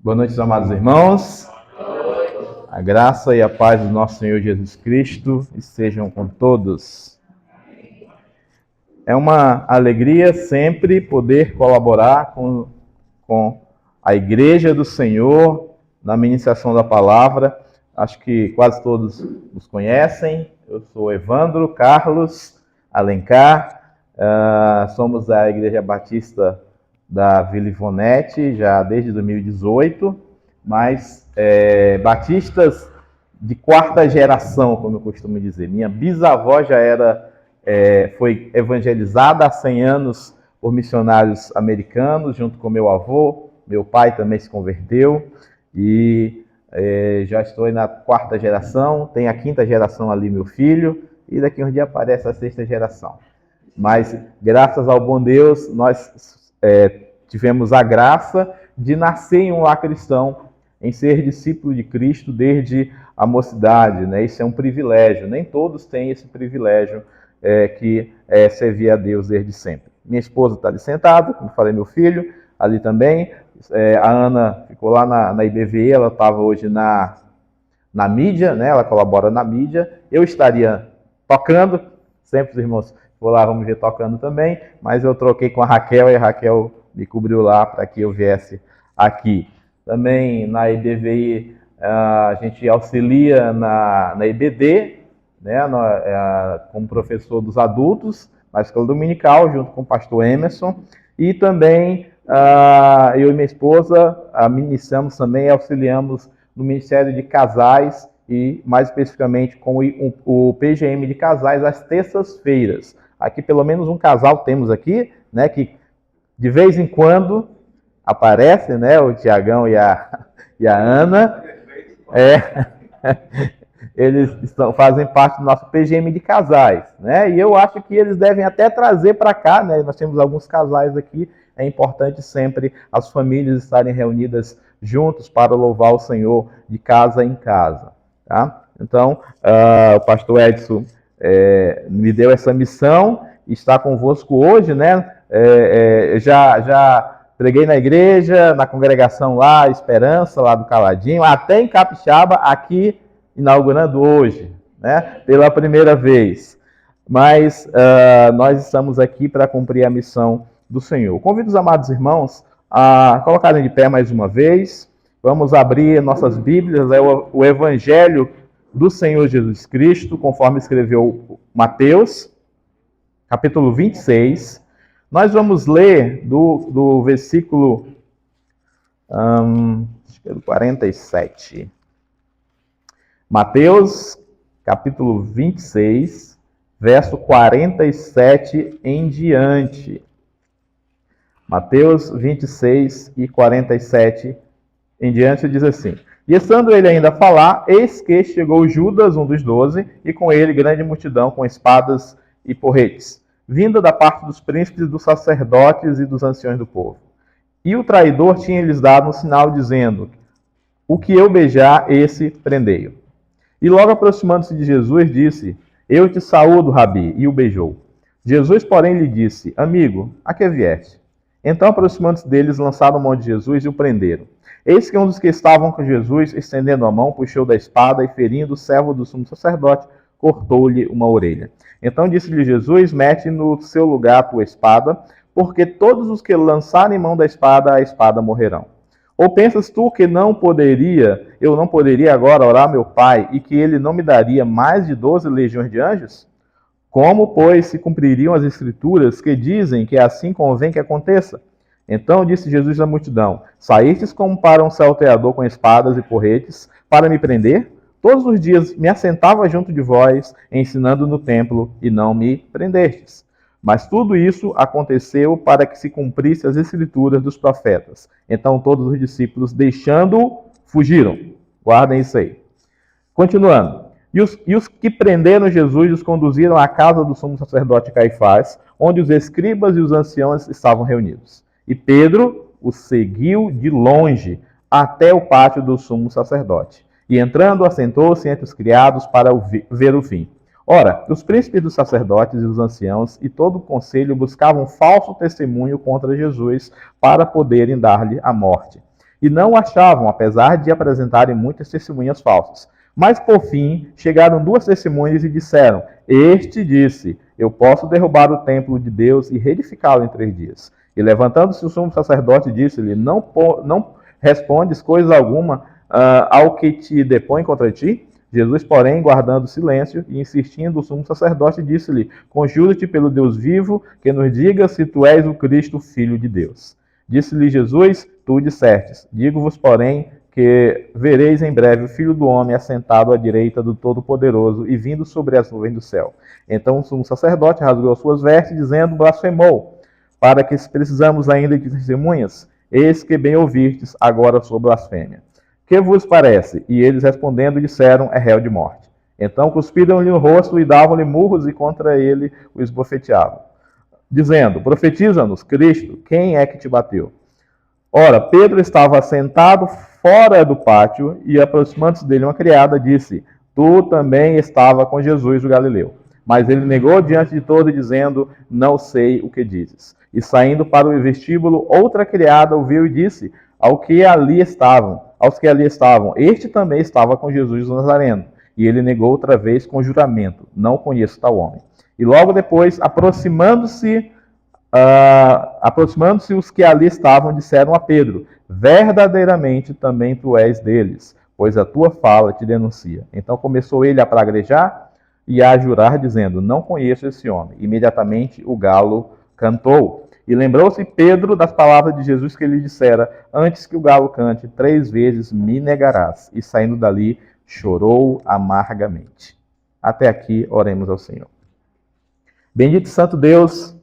Boa noite, amados irmãos. A graça e a paz do nosso Senhor Jesus Cristo estejam com todos. É uma alegria sempre poder colaborar com a Igreja do Senhor na ministração da palavra. Acho que quase todos nos conhecem. Eu sou Evandro Carlos Alencar. Somos a Igreja Batista da Vila Ivonete, já desde 2018, mas batistas de quarta geração, como eu costumo dizer. Minha bisavó já foi evangelizada há 100 anos por missionários americanos, junto com meu avô. Meu pai também se converteu e já estou na quarta geração. Tem a quinta geração ali, meu filho, e daqui a um dia aparece a sexta geração. Mas, graças ao bom Deus, nós tivemos a graça de nascer em um lar cristão, em ser discípulo de Cristo desde a mocidade, né? Isso é um privilégio, nem todos têm esse privilégio que é servir a Deus desde sempre. Minha esposa está ali sentada, como falei, meu filho ali também. A Ana ficou lá na IBVE, ela estava hoje na mídia, né? Ela colabora na mídia. Eu estaria tocando, sempre os irmãos vou lá, vamos ver tocando também, mas eu troquei com a Raquel e a Raquel me cobriu lá para que eu viesse aqui. Também na IBVI a gente auxilia na IBD, né, como professor dos adultos, na escola dominical, junto com o pastor Emerson, e também eu e minha esposa ministramos também e auxiliamos no Ministério de Casais e mais especificamente com o PGM de Casais às terças-feiras. Aqui pelo menos um casal temos aqui, né, que de vez em quando aparece, né, o Tiagão e a Ana. Eles fazem parte do nosso PGM de casais, né? E eu acho que eles devem até trazer para cá, né? Nós temos alguns casais aqui. É importante sempre as famílias estarem reunidas juntos para louvar o Senhor de casa em casa, tá? Então, o pastor Edson me deu essa missão e está convosco hoje, né? Já preguei na igreja, na congregação lá, Esperança, lá do Caladinho, até em Capixaba, aqui inaugurando hoje, né? Pela primeira vez. Mas nós estamos aqui para cumprir a missão do Senhor. Convido os amados irmãos a colocarem de pé mais uma vez. Vamos abrir nossas Bíblias, o Evangelho do Senhor Jesus Cristo, conforme escreveu Mateus, capítulo 26. Nós vamos ler do versículo 47. Mateus, capítulo 26, verso 47 em diante. Mateus 26 e 47 em diante diz assim: E estando ele ainda a falar, eis que chegou Judas, um dos 12, e com ele grande multidão com espadas e porretes, vinda da parte dos príncipes, dos sacerdotes e dos anciões do povo. E o traidor tinha-lhes dado um sinal, dizendo: O que eu beijar, esse prendei-o. E logo aproximando-se de Jesus, disse: Eu te saúdo, Rabi, e o beijou. Jesus, porém, lhe disse: Amigo, a que vieste? Então, aproximando-se deles, lançaram mão de Jesus e o prenderam. Eis que um dos que estavam com Jesus, estendendo a mão, puxou da espada e, ferindo o servo do sumo sacerdote, cortou-lhe uma orelha. Então disse-lhe Jesus: Mete no seu lugar a tua espada, porque todos os que lançarem mão da espada, a espada morrerão. Ou pensas tu que eu não poderia agora orar meu Pai, e que ele não me daria mais de 12 legiões de anjos? Como, pois, se cumpririam as escrituras que dizem que assim convém que aconteça? Então disse Jesus à multidão: Saístes como para um salteador com espadas e porretes, para me prender? Todos os dias me assentava junto de vós, ensinando no templo, e não me prendestes. Mas tudo isso aconteceu para que se cumprisse as escrituras dos profetas. Então todos os discípulos, deixando-o, fugiram. Guardem isso aí. Continuando. E os que prenderam Jesus os conduziram à casa do sumo sacerdote Caifás, onde os escribas e os anciãos estavam reunidos. E Pedro os seguiu de longe até o pátio do sumo sacerdote. E entrando, assentou-se entre os criados para ver o fim. Ora, os príncipes dos sacerdotes e os anciãos e todo o conselho buscavam falso testemunho contra Jesus para poderem dar-lhe a morte. e não o achavam, apesar de apresentarem muitas testemunhas falsas. Mas, por fim, chegaram 2 testemunhas e disseram: Este disse, eu posso derrubar o templo de Deus e reedificá-lo em 3 dias. E levantando-se o sumo sacerdote, disse-lhe: Não respondes coisa alguma ao que te depõe contra ti? Jesus, porém, guardando silêncio e insistindo, o sumo sacerdote disse-lhe: Conjuro-te pelo Deus vivo, que nos diga se tu és o Cristo, filho de Deus. Disse-lhe Jesus: Tu dissestes. Digo-vos, porém, que vereis em breve o Filho do Homem assentado à direita do Todo-Poderoso e vindo sobre as nuvens do céu. Então o sumo sacerdote rasgou suas vestes, dizendo: Blasfemou. Para que precisamos ainda de testemunhas? Eis que bem ouvistes agora a sua blasfêmia. Que vos parece? E eles respondendo disseram: É réu de morte. Então cuspiram-lhe no rosto e davam-lhe murros e contra ele o esbofeteavam, dizendo: Profetiza-nos, Cristo, quem é que te bateu? Ora, Pedro estava sentado fora do pátio e, aproximando-se dele uma criada, disse: Tu também estava com Jesus o Galileu. Mas ele negou diante de todos, dizendo: Não sei o que dizes. E saindo para o vestíbulo, outra criada ouviu e disse aos que ali estavam: Este também estava com Jesus o Nazareno. E ele negou outra vez com juramento: Não conheço tal homem. E logo depois, aproximando-se os que ali estavam, disseram a Pedro: Verdadeiramente também tu és deles, pois a tua fala te denuncia. Então começou ele a praguejar e a jurar, dizendo: Não conheço esse homem. Imediatamente o galo cantou. E lembrou-se Pedro das palavras de Jesus que lhe dissera: Antes que o galo cante, 3 vezes me negarás. E saindo dali, chorou amargamente. Até aqui, oremos ao Senhor. Bendito Santo Deus,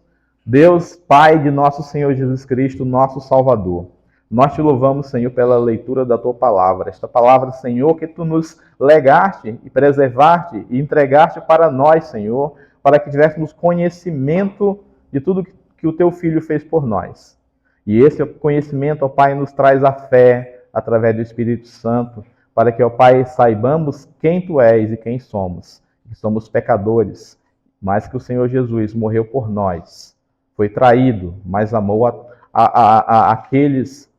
Deus, Pai de nosso Senhor Jesus Cristo, nosso Salvador. Nós te louvamos, Senhor, pela leitura da tua palavra. Esta palavra, Senhor, que tu nos legaste e preservaste e entregaste para nós, Senhor, para que tivéssemos conhecimento de tudo que o teu Filho fez por nós. E esse conhecimento, ó Pai, nos traz a fé através do Espírito Santo, para que, ó Pai, saibamos quem tu és e quem somos. Que somos pecadores, mas que o Senhor Jesus morreu por nós. Foi traído, mas amou aqueles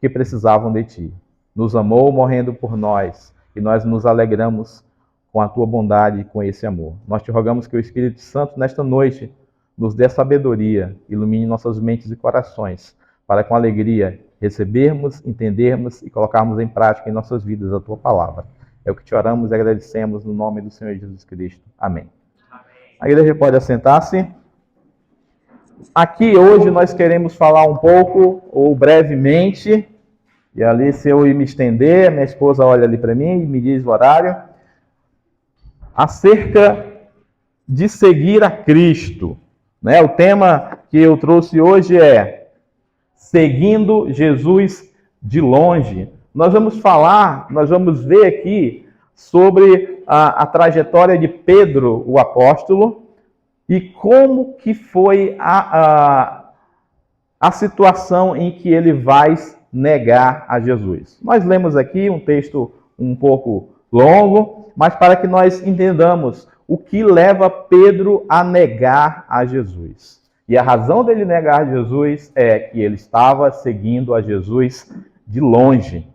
que precisavam de ti. Nos amou morrendo por nós, e nós nos alegramos com a tua bondade e com esse amor. Nós te rogamos que o Espírito Santo, nesta noite, nos dê sabedoria, ilumine nossas mentes e corações, para com alegria recebermos, entendermos e colocarmos em prática em nossas vidas a tua palavra. É o que te oramos e agradecemos no nome do Senhor Jesus Cristo. Amém. A igreja pode assentar-se. Aqui hoje nós queremos falar um pouco, ou brevemente, e ali se eu me estender, minha esposa olha ali para mim e me diz o horário, acerca de seguir a Cristo. Né? O tema que eu trouxe hoje é Seguindo Jesus de Longe. Nós vamos ver aqui sobre a trajetória de Pedro, o apóstolo, e como que foi a situação em que ele vai negar a Jesus. Nós lemos aqui um texto um pouco longo, mas para que nós entendamos o que leva Pedro a negar a Jesus. E a razão dele negar Jesus é que ele estava seguindo a Jesus de longe.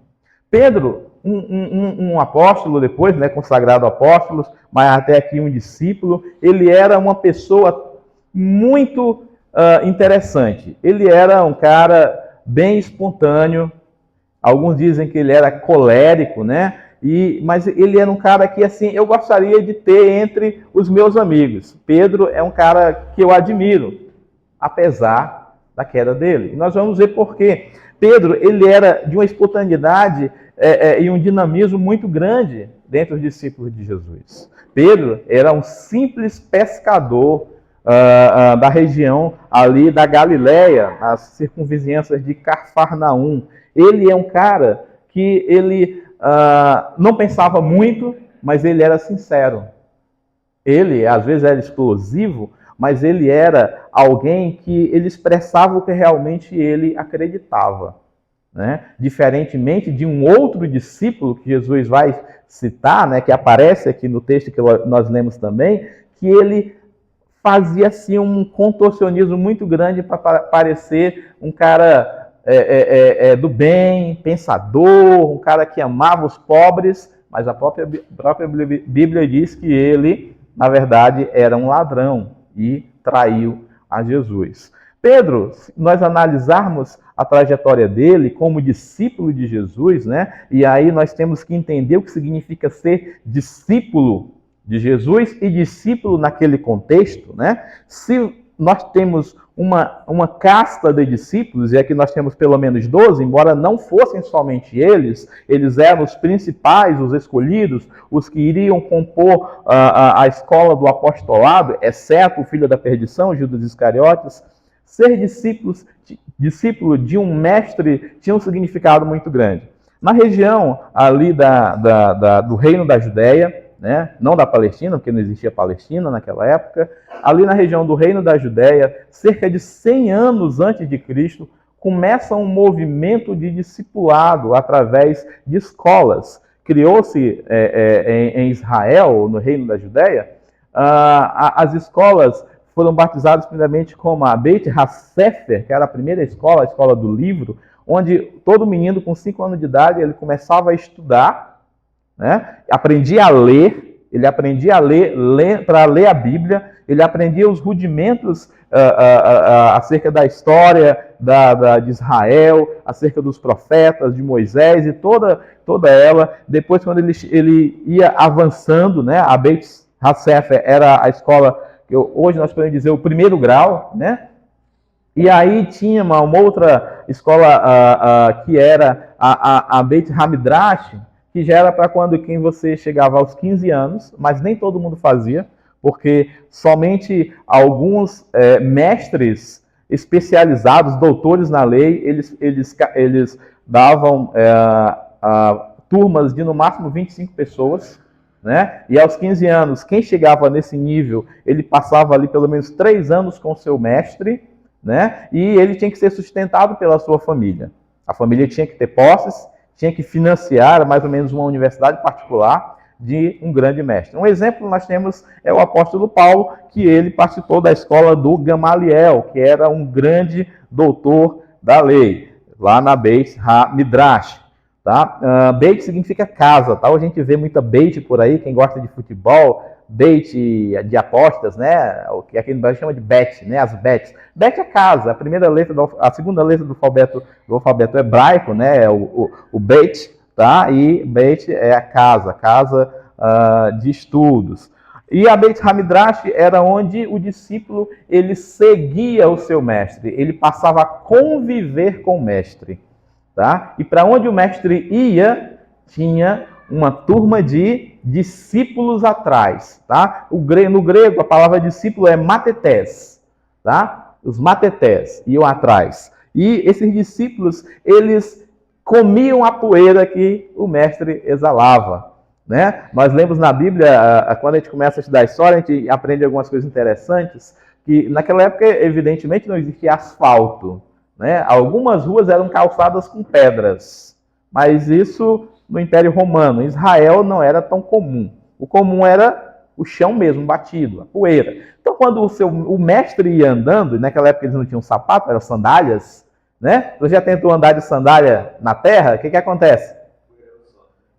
Pedro, um apóstolo depois, né, consagrado apóstolo, mas até aqui um discípulo, ele era uma pessoa muito interessante. Ele era um cara bem espontâneo, alguns dizem que ele era colérico, né? Mas ele era um cara que, assim, eu gostaria de ter entre os meus amigos. Pedro é um cara que eu admiro, apesar da queda dele. E nós vamos ver por quê. Pedro, ele era de uma espontaneidade e um dinamismo muito grande dentre os discípulos de Jesus. Pedro era um simples pescador da região ali da Galileia, as circunvizinhanças de Cafarnaum. Ele é um cara que ele não pensava muito, mas ele era sincero. Ele, às vezes, era explosivo, mas ele era alguém que ele expressava o que realmente ele acreditava. Né? Diferentemente de um outro discípulo que Jesus vai citar, né, que aparece aqui no texto que nós lemos também, que ele fazia assim um contorcionismo muito grande para parecer um cara do bem, pensador, um cara que amava os pobres, mas a própria Bíblia diz que ele, na verdade, era um ladrão e traiu a Jesus. Pedro, se nós analisarmos a trajetória dele como discípulo de Jesus, né? E aí nós temos que entender o que significa ser discípulo de Jesus e discípulo naquele contexto, né? Se nós temos uma casta de discípulos, e aqui nós temos pelo menos 12, embora não fossem somente eles eram os principais, os escolhidos, os que iriam compor a escola do apostolado, exceto o filho da perdição, Judas Iscariotes. Ser discípulo de um mestre tinha um significado muito grande. Na região ali do Reino da Judéia, né? Não da Palestina, porque não existia Palestina naquela época, ali na região do Reino da Judéia, cerca de 100 anos antes de Cristo, começa um movimento de discipulado através de escolas. Criou-se em Israel, no Reino da Judéia, as escolas foram batizadas primeiramente como a Beit HaSefer, que era a primeira escola, a escola do livro, onde todo menino com 5 anos de idade ele começava a estudar, né? Aprendia a ler, ele aprendia a ler para ler a Bíblia, ele aprendia os rudimentos acerca da história de Israel, acerca dos profetas, de Moisés e toda ela. Depois, quando ele ia avançando, né? A Beit HaSefer era a escola que hoje nós podemos dizer o primeiro grau, né? E aí tinha uma outra escola que era a Beit HaMidrash, que já era para quando você chegava aos 15 anos, mas nem todo mundo fazia, porque somente alguns mestres especializados, doutores na lei, eles davam turmas de no máximo 25 pessoas, né? E aos 15 anos, quem chegava nesse nível, ele passava ali pelo menos 3 anos com o seu mestre, né? E ele tinha que ser sustentado pela sua família. A família tinha que ter posses, tinha que financiar mais ou menos uma universidade particular de um grande mestre. Um exemplo nós temos é o apóstolo Paulo, que ele participou da escola do Gamaliel, que era um grande doutor da lei, lá na Beit HaMidrash. Tá? Beit significa casa, tá? A gente vê muita bait por aí, quem gosta de futebol, bait de apostas, né? O que aqui no Brasil chama de bet, né? As bets. Bet é casa, a segunda letra do alfabeto hebraico, né? É o beit, tá? E beit é a casa de estudos. E a Beit HaMidrash era onde o discípulo ele seguia o seu mestre, ele passava a conviver com o mestre. Tá? E para onde o mestre ia, tinha uma turma de discípulos atrás. Tá? No grego, a palavra discípulo é matetés. Tá? Os matetés iam atrás. E esses discípulos, eles comiam a poeira que o mestre exalava. Né? Nós lemos na Bíblia, quando a gente começa a estudar a história, a gente aprende algumas coisas interessantes, que naquela época, evidentemente, não existia asfalto. Né? Algumas ruas eram calçadas com pedras, mas isso no Império Romano. Em Israel não era tão comum. O comum era o chão mesmo, batido, a poeira. Então, quando o mestre ia andando, e naquela época eles não tinham sapato, eram sandálias, né? Você já tentou andar de sandália na terra? O que acontece?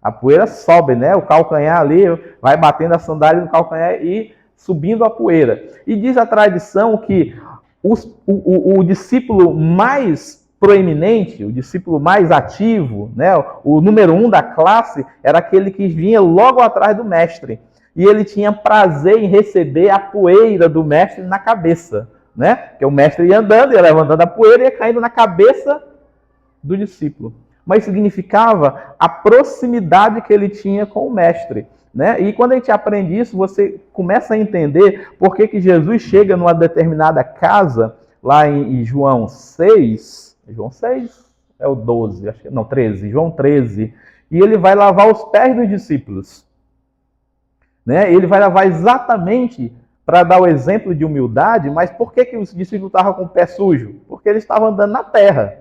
A poeira sobe, né? O calcanhar ali vai batendo a sandália no calcanhar e subindo a poeira. E diz a tradição que o discípulo mais proeminente, o discípulo mais ativo, né, o número 1 da classe, era aquele que vinha logo atrás do mestre. E ele tinha prazer em receber a poeira do mestre na cabeça. Né? Porque o mestre ia andando, ia levantando a poeira e ia caindo na cabeça do discípulo. Mas significava a proximidade que ele tinha com o mestre. Né? E quando a gente aprende isso, você começa a entender por que Jesus chega numa determinada casa, lá em João 6, João 6 é o 12, acho que, não, 13, João 13, e ele vai lavar os pés dos discípulos. Né? Ele vai lavar exatamente para dar o exemplo de humildade, mas por que os discípulos estavam com o pé sujo? Porque eles estavam andando na terra.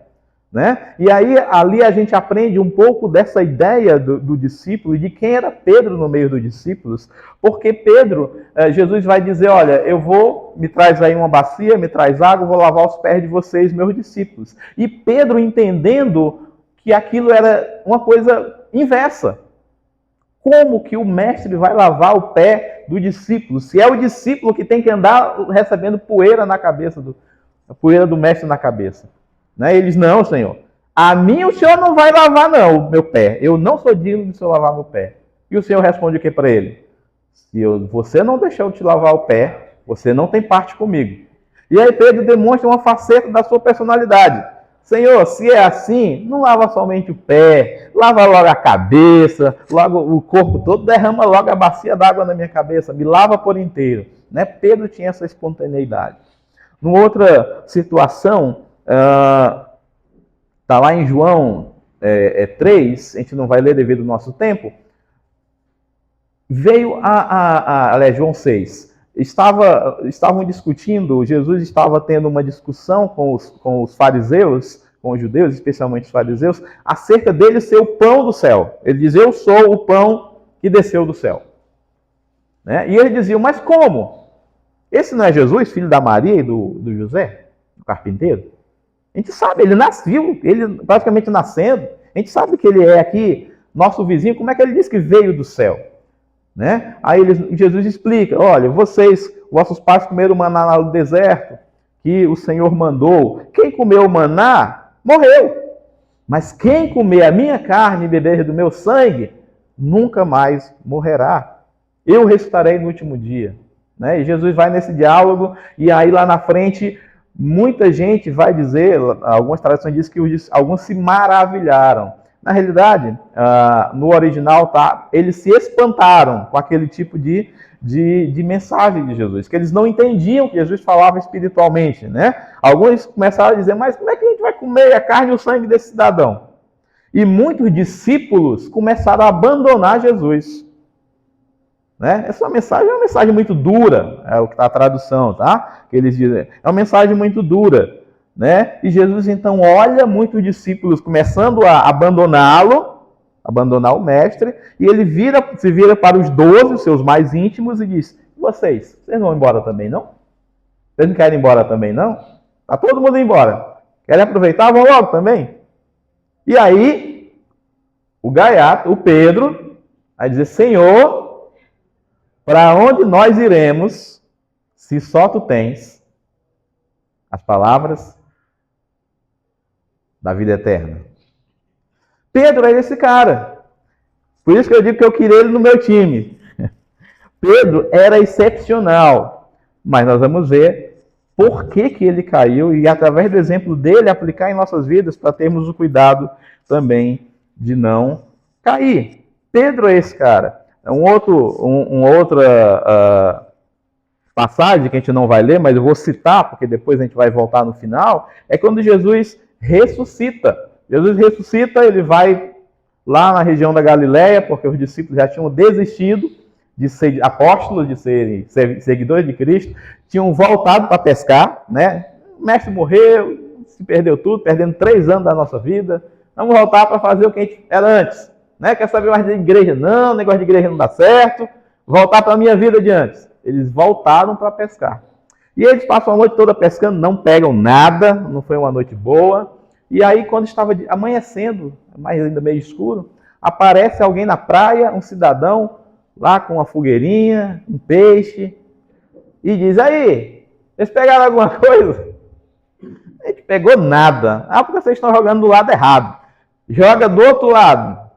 Né? E aí, ali a gente aprende um pouco dessa ideia do discípulo e de quem era Pedro no meio dos discípulos, porque Pedro, Jesus vai dizer, olha, me traz aí uma bacia, me traz água, vou lavar os pés de vocês, meus discípulos. E Pedro entendendo que aquilo era uma coisa inversa. Como que o mestre vai lavar o pé do discípulo? Se é o discípulo que tem que andar recebendo poeira na cabeça, a poeira do mestre na cabeça. Né? Eles, não, Senhor, a mim o Senhor não vai lavar não o meu pé. Eu não sou digno de o Senhor lavar meu pé. E o Senhor responde o que para ele? Se você não deixar eu te lavar o pé, você não tem parte comigo. E aí Pedro demonstra uma faceta da sua personalidade. Senhor, se é assim, não lava somente o pé, lava logo a cabeça, logo o corpo todo, derrama logo a bacia d'água na minha cabeça, me lava por inteiro. Né? Pedro tinha essa espontaneidade. Numa outra situação, está lá em João 3, a gente não vai ler devido ao nosso tempo, veio João 6, estavam discutindo, Jesus estava tendo uma discussão com os fariseus, com os judeus, especialmente os fariseus, acerca dele ser o pão do céu. Ele diz, eu sou o pão que desceu do céu. Né? E eles diziam, mas como? Esse não é Jesus, filho da Maria e do José, do carpinteiro? A gente sabe, ele nasceu, ele praticamente nascendo, a gente sabe que ele é aqui, nosso vizinho, como é que ele diz que veio do céu? Né? Aí Jesus explica, olha, vossos pais comeram maná no deserto, que o Senhor mandou. Quem comeu o maná, morreu. Mas quem comer a minha carne e beber do meu sangue, nunca mais morrerá. Eu ressuscitarei no último dia. Né? E Jesus vai nesse diálogo, e aí lá na frente, muita gente vai dizer, algumas traduções dizem que alguns se maravilharam. Na realidade, no original, eles se espantaram com aquele tipo de mensagem de Jesus, que eles não entendiam que Jesus falava espiritualmente. Né? Alguns começaram a dizer, mas como é que a gente vai comer a carne e o sangue desse cidadão? E muitos discípulos começaram a abandonar Jesus. Né? Essa mensagem é uma mensagem muito dura, é o que está a tradução, tá? Que eles dizem, é uma mensagem muito dura, né? E Jesus então olha muitos discípulos começando a abandonar o mestre, e ele se vira para os 12, os seus mais íntimos, e diz, vocês não vão embora também, não? Vocês não querem ir embora também, não? Está todo mundo embora. Querem aproveitar? Vão logo também. E aí, o gaiato, o Pedro, vai dizer, Senhor, para onde nós iremos, se só tu tens as palavras da vida eterna? Pedro é esse cara. Por isso que eu digo que eu queria ele no meu time. Pedro era excepcional. Mas nós vamos ver por que ele caiu e, através do exemplo dele, aplicar em nossas vidas para termos o cuidado também de não cair. Pedro é esse cara. Uma outra passagem que a gente não vai ler, mas eu vou citar, porque depois a gente vai voltar no final, é quando Jesus ressuscita. Jesus ressuscita, ele vai lá na região da Galileia, porque os discípulos já tinham desistido de ser apóstolos, de serem seguidores de Cristo, tinham voltado para pescar, né? O mestre morreu, se perdeu tudo, perdendo 3 anos da nossa vida, vamos voltar para fazer o que a gente era antes. Né? Quer saber mais de igreja? Não, negócio de igreja não dá certo. Voltar para a minha vida de antes. Eles voltaram para pescar. E eles passam a noite toda pescando, não pegam nada, não foi uma noite boa. E aí, quando estava amanhecendo, mas ainda meio escuro, aparece alguém na praia, um cidadão, lá com uma fogueirinha, um peixe, e diz, aí, vocês pegaram alguma coisa? A gente pegou nada. Ah, porque vocês estão jogando do lado errado. Joga do outro lado.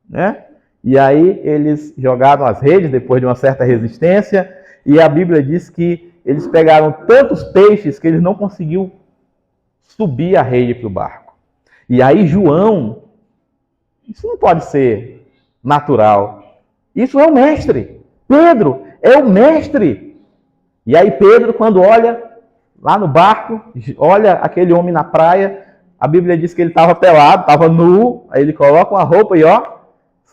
Né? E aí eles jogaram as redes depois de uma certa resistência, e a Bíblia diz que eles pegaram tantos peixes que eles não conseguiam subir a rede para o barco. E aí João, isso não pode ser natural, isso é o mestre. Pedro é o mestre. E aí Pedro, quando olha lá no barco, olha aquele homem na praia, a Bíblia diz que ele estava pelado, estava nu, aí ele coloca uma roupa e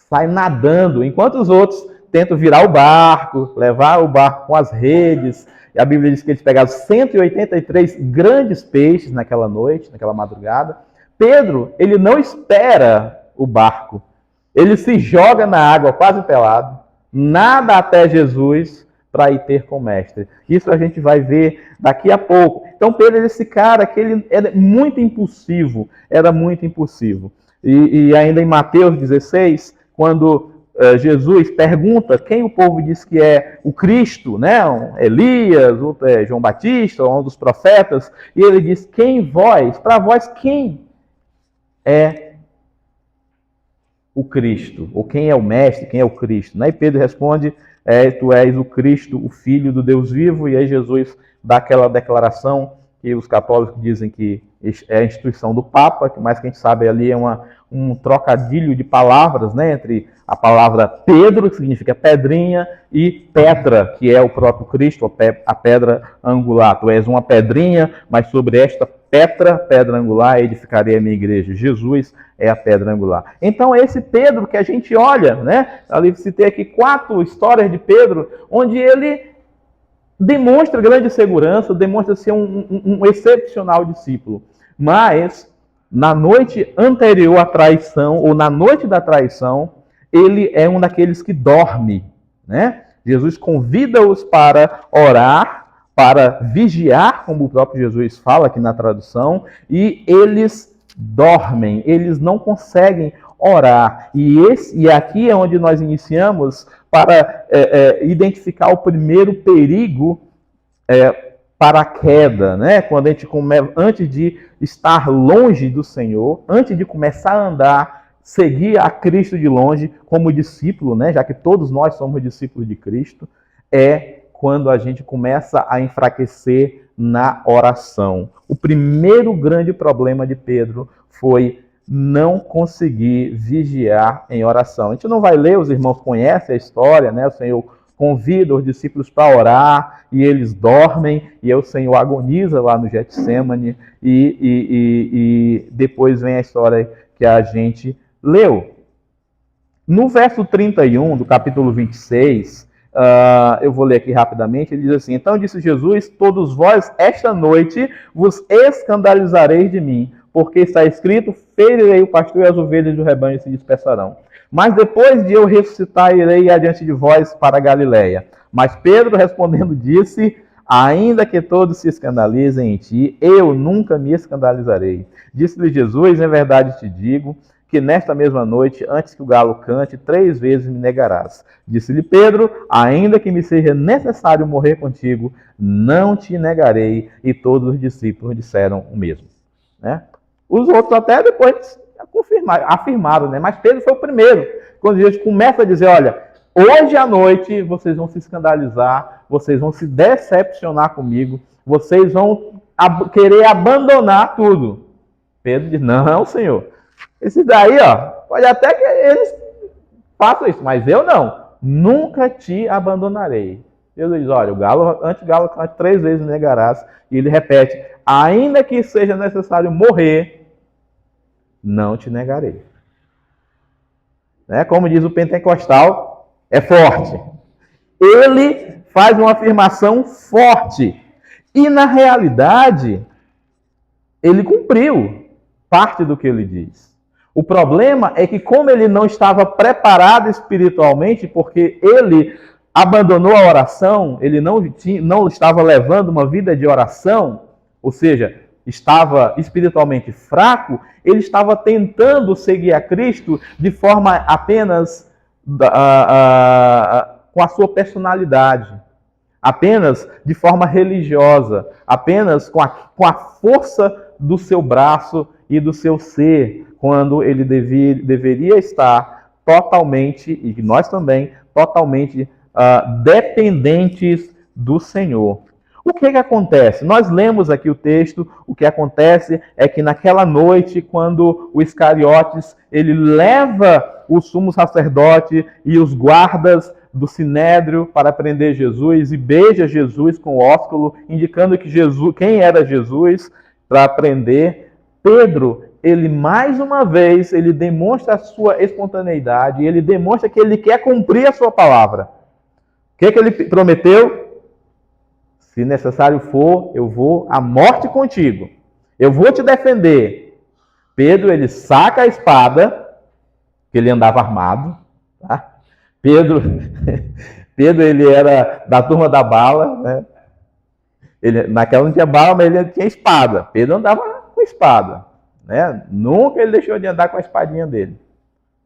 sai nadando, enquanto os outros tentam virar o barco, levar o barco com as redes. E a Bíblia diz que eles pegaram 183 grandes peixes naquela noite, naquela madrugada. Pedro, ele não espera o barco. Ele se joga na água quase pelado, nada até Jesus para ir ter com o mestre. Isso a gente vai ver daqui a pouco. Então Pedro era esse cara que ele era muito impulsivo, E ainda em Mateus 16, quando Jesus pergunta quem o povo diz que é o Cristo, né? Elias, outro é João Batista, um dos profetas, e ele diz, para vós quem é o Cristo? Ou quem é o mestre, quem é o Cristo? E Pedro responde, tu és o Cristo, o Filho do Deus vivo, e aí Jesus dá aquela declaração que os católicos dizem que é a instituição do Papa, que mais que a gente sabe ali é um trocadilho de palavras, né, entre a palavra Pedro, que significa pedrinha, e Petra, que é o próprio Cristo, a pedra angular. Tu és uma pedrinha, mas sobre esta pedra angular, edificarei a minha igreja. Jesus é a pedra angular. Então é esse Pedro que a gente olha, né? Ali citei aqui 4 histórias de Pedro, onde ele demonstra grande segurança, demonstra ser um excepcional discípulo. Mas, na noite anterior à traição, ou na noite da traição, ele é um daqueles que dorme, né? Jesus convida-os para orar, para vigiar, como o próprio Jesus fala aqui na tradução, e eles dormem, eles não conseguem orar. E aqui é onde nós iniciamos para identificar o primeiro perigo para a queda, né? Quando a gente antes de estar longe do Senhor, antes de começar a andar, seguir a Cristo de longe como discípulo, né? Já que todos nós somos discípulos de Cristo, é quando a gente começa a enfraquecer na oração. O primeiro grande problema de Pedro foi não conseguir vigiar em oração. A gente não vai ler, os irmãos conhecem a história, né? O Senhor convida os discípulos para orar e eles dormem, e aí o Senhor agoniza lá no Getsemane, e depois vem a história que a gente leu. No verso 31 do capítulo 26, eu vou ler aqui rapidamente, ele diz assim, então disse Jesus, todos vós esta noite vos escandalizareis de mim, porque está escrito, ferirei o pastor e as ovelhas do rebanho se dispersarão. Mas depois de eu ressuscitar, irei adiante de vós para a Galiléia. Mas Pedro respondendo disse, ainda que todos se escandalizem em ti, eu nunca me escandalizarei. Disse-lhe Jesus, em verdade te digo, que nesta mesma noite, antes que o galo cante, 3 vezes me negarás. Disse-lhe Pedro, ainda que me seja necessário morrer contigo, não te negarei. E todos os discípulos disseram o mesmo. Né? Os outros até depois afirmaram, né? Mas Pedro foi o primeiro. Quando Jesus começa a dizer, olha, hoje à noite vocês vão se escandalizar, vocês vão se decepcionar comigo, vocês vão querer abandonar tudo. Pedro diz, não, Senhor. Esse daí, pode até que eles façam isso, mas eu não. Nunca te abandonarei. Jesus diz, olha, antes o galo cante 3 vezes me negarás. E ele repete, ainda que seja necessário morrer, não te negarei. Né? Como diz o pentecostal, é forte. Ele faz uma afirmação forte. E na realidade, ele cumpriu parte do que ele diz. O problema é que como ele não estava preparado espiritualmente, porque ele abandonou a oração, ele não estava levando uma vida de oração, ou seja, estava espiritualmente fraco, ele estava tentando seguir a Cristo de forma apenas com a sua personalidade, apenas de forma religiosa, apenas com a força do seu braço e do seu ser, quando ele deveria estar totalmente, e nós também, totalmente dependentes do Senhor. O que acontece? Nós lemos aqui o texto, o que acontece é que naquela noite, quando o Iscariotes, ele leva o sumo sacerdote e os guardas do Sinédrio para prender Jesus e beija Jesus com o ósculo, indicando que quem era Jesus para prender. Pedro, ele mais uma vez, ele demonstra a sua espontaneidade, ele demonstra que ele quer cumprir a sua palavra. O que ele prometeu? Se necessário for, eu vou à morte contigo. Eu vou te defender. Pedro, ele saca a espada, que ele andava armado, tá? Pedro, ele era da turma da bala, né? Naquela não tinha bala, mas ele tinha espada. Pedro andava com espada, né? Nunca ele deixou de andar com a espadinha dele.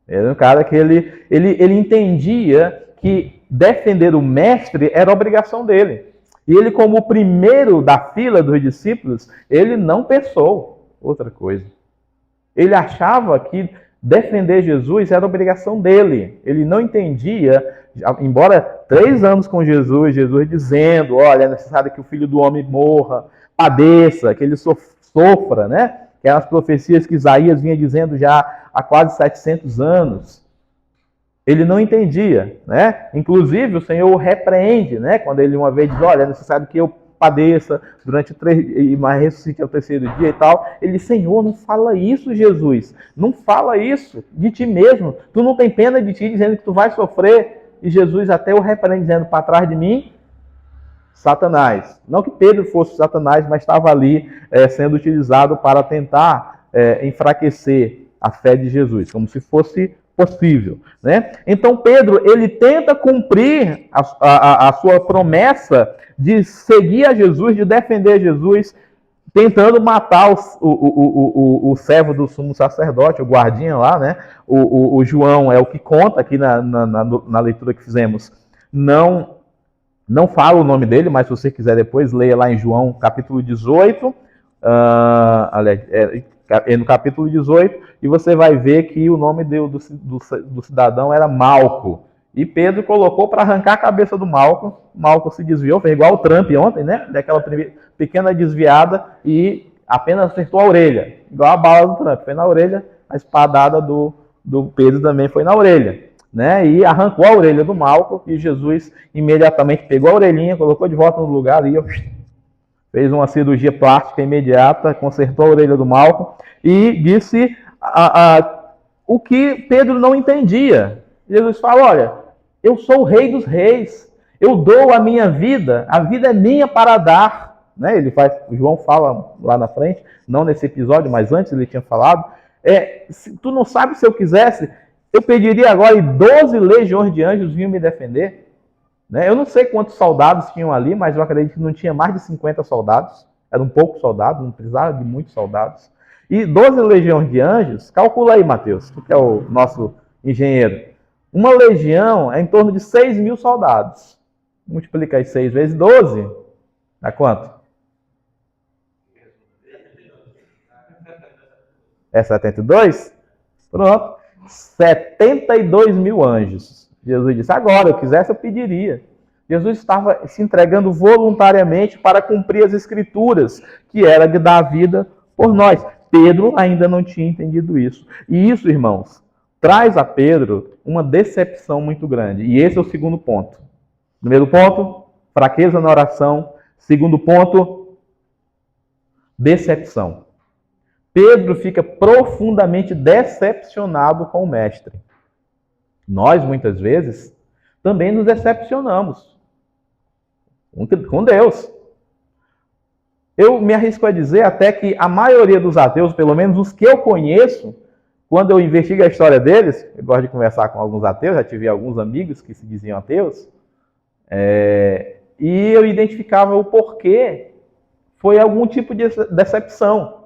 Ele era um cara que ele entendia que defender o mestre era obrigação dele. E ele, como o primeiro da fila dos discípulos, ele não pensou outra coisa. Ele achava que defender Jesus era obrigação dele. Ele não entendia, embora 3 anos com Jesus dizendo, olha, é necessário que o Filho do Homem morra, padeça, que ele sofra, né? Que eram as profecias que Isaías vinha dizendo já há quase 700 anos. Ele não entendia, né? Inclusive o Senhor o repreende, né? Quando ele uma vez diz, olha, é necessário que eu padeça durante 3 mas ressuscite ao 3º dia e tal. Ele diz, Senhor, não fala isso, Jesus. Não fala isso de ti mesmo. Tu não tem pena de ti dizendo que tu vai sofrer. E Jesus até o repreende dizendo, para trás de mim, Satanás. Não que Pedro fosse Satanás, mas estava ali sendo utilizado para tentar enfraquecer a fé de Jesus, como se fosse possível, né? Então Pedro, ele tenta cumprir a sua promessa de seguir a Jesus, de defender Jesus, tentando matar o servo do sumo sacerdote, o guardinha lá, né? O João é o que conta aqui na leitura que fizemos. Não fala o nome dele, mas se você quiser depois, leia lá em João capítulo 18, no capítulo 18, e você vai ver que o nome do cidadão era Malco. E Pedro colocou para arrancar a cabeça do Malco. Malco se desviou, fez igual o Trump ontem, né? Daquela pequena desviada e apenas acertou a orelha. Igual a bala do Trump. Foi na orelha, a espadada do Pedro também foi na orelha, né? E arrancou a orelha do Malco e Jesus imediatamente pegou a orelhinha, colocou de volta no lugar e fez uma cirurgia plástica imediata, consertou a orelha do Malco e disse o que Pedro não entendia. Jesus fala, olha, eu sou o rei dos reis, eu dou a minha vida, a vida é minha para dar. Né? O João fala lá na frente, não nesse episódio, mas antes ele tinha falado, tu não sabe, se eu quisesse, eu pediria agora e 12 legiões de anjos vinham me defender. Né? Eu não sei quantos soldados tinham ali, mas eu acredito que não tinha mais de 50 soldados. Eram poucos soldados, não precisava de muitos soldados. E 12 legiões de anjos, calcula aí, Mateus, tu que é o nosso engenheiro. Uma legião é em torno de 6.000 soldados. Multiplica aí 6 vezes 12, dá quanto? É 72? Pronto. 72 mil anjos. Jesus disse, agora, eu quisesse, eu pediria. Jesus estava se entregando voluntariamente para cumprir as Escrituras, que era de dar a vida por nós. Pedro ainda não tinha entendido isso. E isso, irmãos, traz a Pedro uma decepção muito grande. E esse é o segundo ponto. Primeiro ponto, fraqueza na oração. Segundo ponto, decepção. Pedro fica profundamente decepcionado com o mestre. Nós, muitas vezes, também nos decepcionamos com Deus. Eu me arrisco a dizer até que a maioria dos ateus, pelo menos os que eu conheço, quando eu investigo a história deles, eu gosto de conversar com alguns ateus, já tive alguns amigos que se diziam ateus, e eu identificava o porquê. Foi algum tipo de decepção.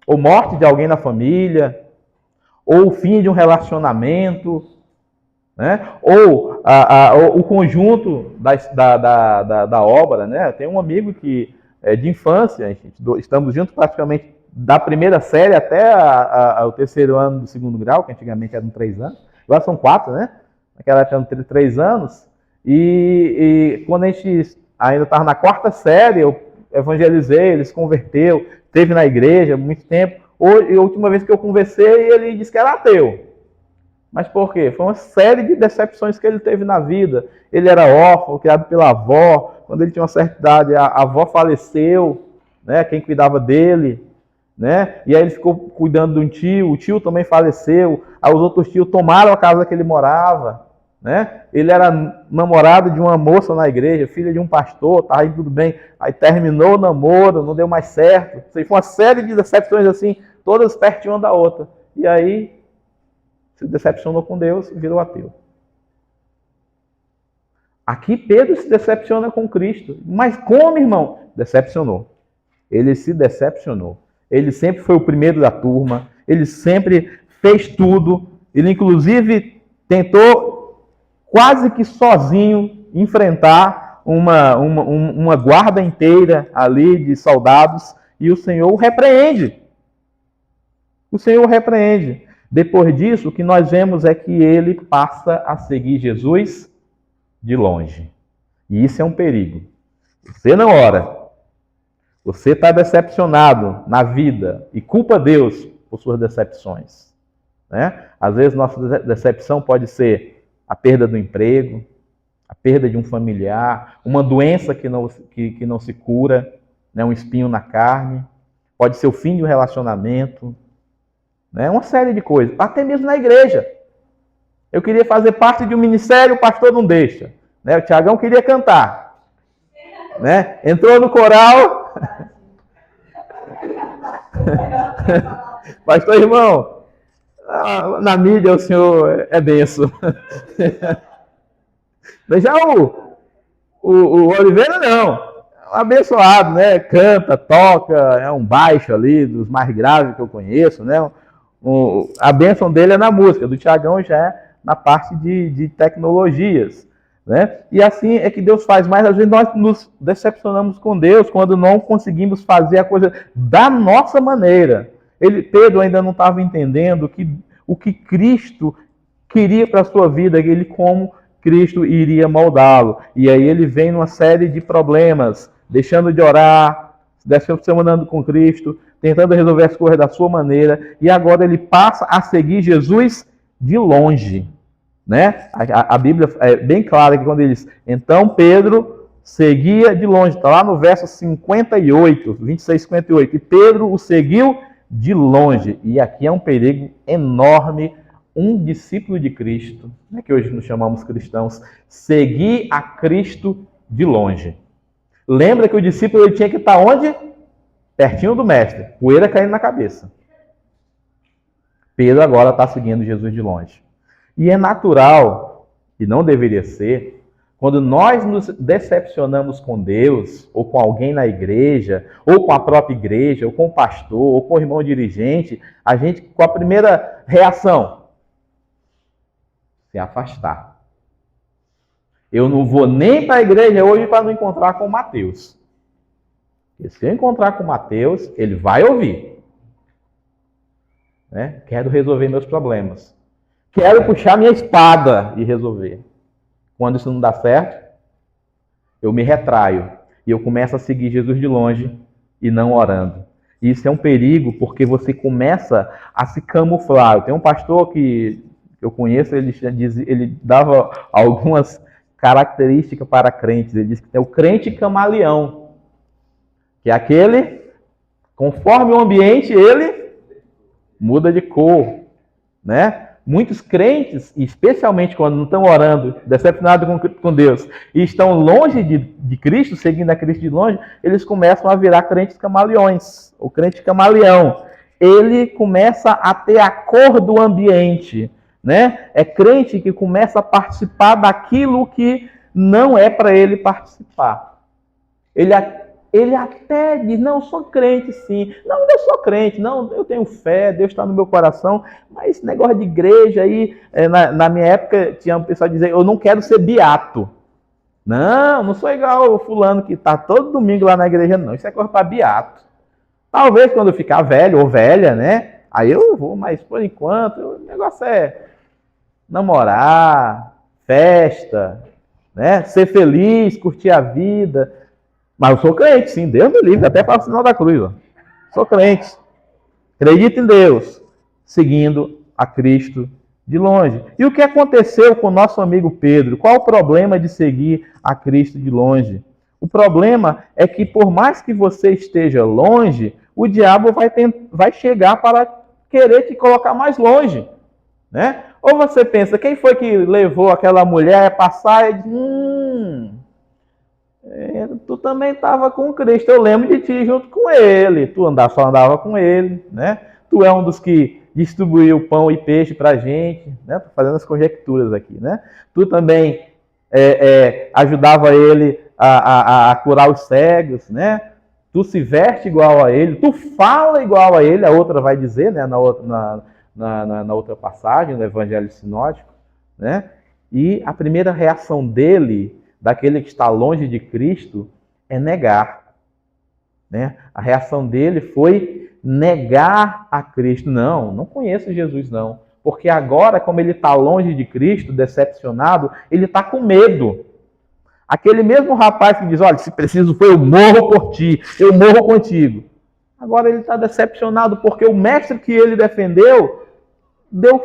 Ou morte de alguém na família, ou o fim de um relacionamento, né? Ou o conjunto da obra. Né? Tem um amigo que de infância, estamos juntos praticamente da primeira série até o 3º ano do 2º grau, que antigamente eram 3 anos, agora são 4, né? Naquela época eram 3 anos, e quando a gente ainda estava na 4ª série, eu evangelizei, ele se converteu, esteve na igreja há muito tempo. A última vez que eu conversei, ele disse que era ateu. Mas por quê? Foi uma série de decepções que ele teve na vida. Ele era órfão, criado pela avó. Quando ele tinha uma certa idade, a avó faleceu, né? Quem cuidava dele, né? E aí ele ficou cuidando de um tio, o tio também faleceu. Aí os outros tios tomaram a casa que ele morava, né? Ele era namorado de uma moça na igreja, filha de um pastor, tá aí tudo bem. Aí terminou o namoro, não deu mais certo. Isso aí foi uma série de decepções assim, todas pertinho uma da outra. E aí se decepcionou com Deus e virou ateu. Aqui Pedro se decepciona com Cristo. Mas como, irmão? Decepcionou. Ele se decepcionou. Ele sempre foi o primeiro da turma. Ele sempre fez tudo. Ele, inclusive, tentou quase que sozinho enfrentar uma guarda inteira ali de soldados. E o Senhor o repreende. O Senhor o repreende. Depois disso, o que nós vemos é que ele passa a seguir Jesus de longe. E isso é um perigo. Você não ora. Você está decepcionado na vida e culpa Deus por suas decepções. Né? Às vezes nossa decepção pode ser a perda do emprego, a perda de um familiar, uma doença que não se cura, né? Um espinho na carne, pode ser o fim de um relacionamento, né? Uma série de coisas, até mesmo na igreja. Eu queria fazer parte de um ministério, o pastor não deixa. Né? O Tiagão queria cantar. Né? Entrou no coral. Pastor irmão, na mídia o senhor é benção. Mas já o Oliveira não. Abençoado, né? Canta, toca, é um baixo ali, dos mais graves que eu conheço, né? A bênção dele é na música, do Tiagão já é na parte de tecnologias, né? E assim é que Deus faz, mas às vezes nós nos decepcionamos com Deus quando não conseguimos fazer a coisa da nossa maneira. Pedro ainda não estava entendendo o que Cristo queria para a sua vida, ele como Cristo iria moldá-lo. E aí ele vem numa série de problemas, deixando de orar, decepcionando com Cristo, tentando resolver as coisas da sua maneira, e agora ele passa a seguir Jesus de longe. Né? A Bíblia é bem clara que quando ele diz, então Pedro seguia de longe, está lá no verso 58, 26, 58, e Pedro o seguiu de longe, e aqui é um perigo enorme, um discípulo de Cristo, né, que hoje nos chamamos cristãos, seguir a Cristo de longe. Lembra que o discípulo ele tinha que estar onde? Pertinho do mestre, poeira caindo na cabeça. Pedro agora está seguindo Jesus de longe. E é natural, e não deveria ser, quando nós nos decepcionamos com Deus, ou com alguém na igreja, ou com a própria igreja, ou com o pastor, ou com o irmão dirigente, a gente, com a primeira reação, se afastar. Eu não vou nem para a igreja hoje para não encontrar com o Mateus. E se eu encontrar com o Mateus, ele vai ouvir. Né? Quero resolver meus problemas. Quero puxar minha espada e resolver. Quando isso não dá certo, eu me retraio. E eu começo a seguir Jesus de longe e não orando. E isso é um perigo porque você começa a se camuflar. Eu tenho um pastor que eu conheço, ele dava algumas características para crentes. Ele disse que tem o crente camaleão. Que é aquele, conforme o ambiente, ele muda de cor. Né? Muitos crentes, especialmente quando não estão orando, decepcionados com Deus, e estão longe de Cristo, seguindo a Cristo de longe, eles começam a virar crentes camaleões, ou crente camaleão. Ele começa a ter a cor do ambiente, né? É crente que começa a participar daquilo que não é para ele participar. Ele até diz, não, eu sou crente sim. Não, eu sou crente, não, eu tenho fé, Deus está no meu coração. Mas esse negócio de igreja aí, na minha época, tinha um pessoal dizer, eu não quero ser beato. Não sou igual o fulano que está todo domingo lá na igreja, não. Isso é coisa para beato. Talvez quando eu ficar velho ou velha, né? Aí eu vou, mas por enquanto, o negócio é namorar, festa, né? Ser feliz, curtir a vida. Mas eu sou crente, sim, Deus me livre, até para o sinal da cruz. Ó. Sou crente. Acredito em Deus, seguindo a Cristo de longe. E o que aconteceu com o nosso amigo Pedro? Qual o problema de seguir a Cristo de longe? O problema é que por mais que você esteja longe, o diabo vai chegar para querer te colocar mais longe. Né? Ou você pensa, quem foi que levou aquela mulher a passar e diz, tu também estava com Cristo, eu lembro de ti junto com ele, tu só andava com ele, né? Tu é um dos que distribuiu pão e peixe para a gente, né? Tô fazendo as conjecturas aqui, né? Tu também ajudava ele a curar os cegos, né? Tu se veste igual a ele, tu fala igual a ele, a outra vai dizer, né? Na outra passagem, no Evangelho Sinótico, né? E a primeira reação dele, daquele que está longe de Cristo, é negar, né? A reação dele foi negar a Cristo. Não conheço Jesus, não. Porque agora, como ele está longe de Cristo, decepcionado, ele está com medo. Aquele mesmo rapaz que diz, olha, se preciso for, eu morro por ti, eu morro contigo. Agora ele está decepcionado porque o mestre que ele defendeu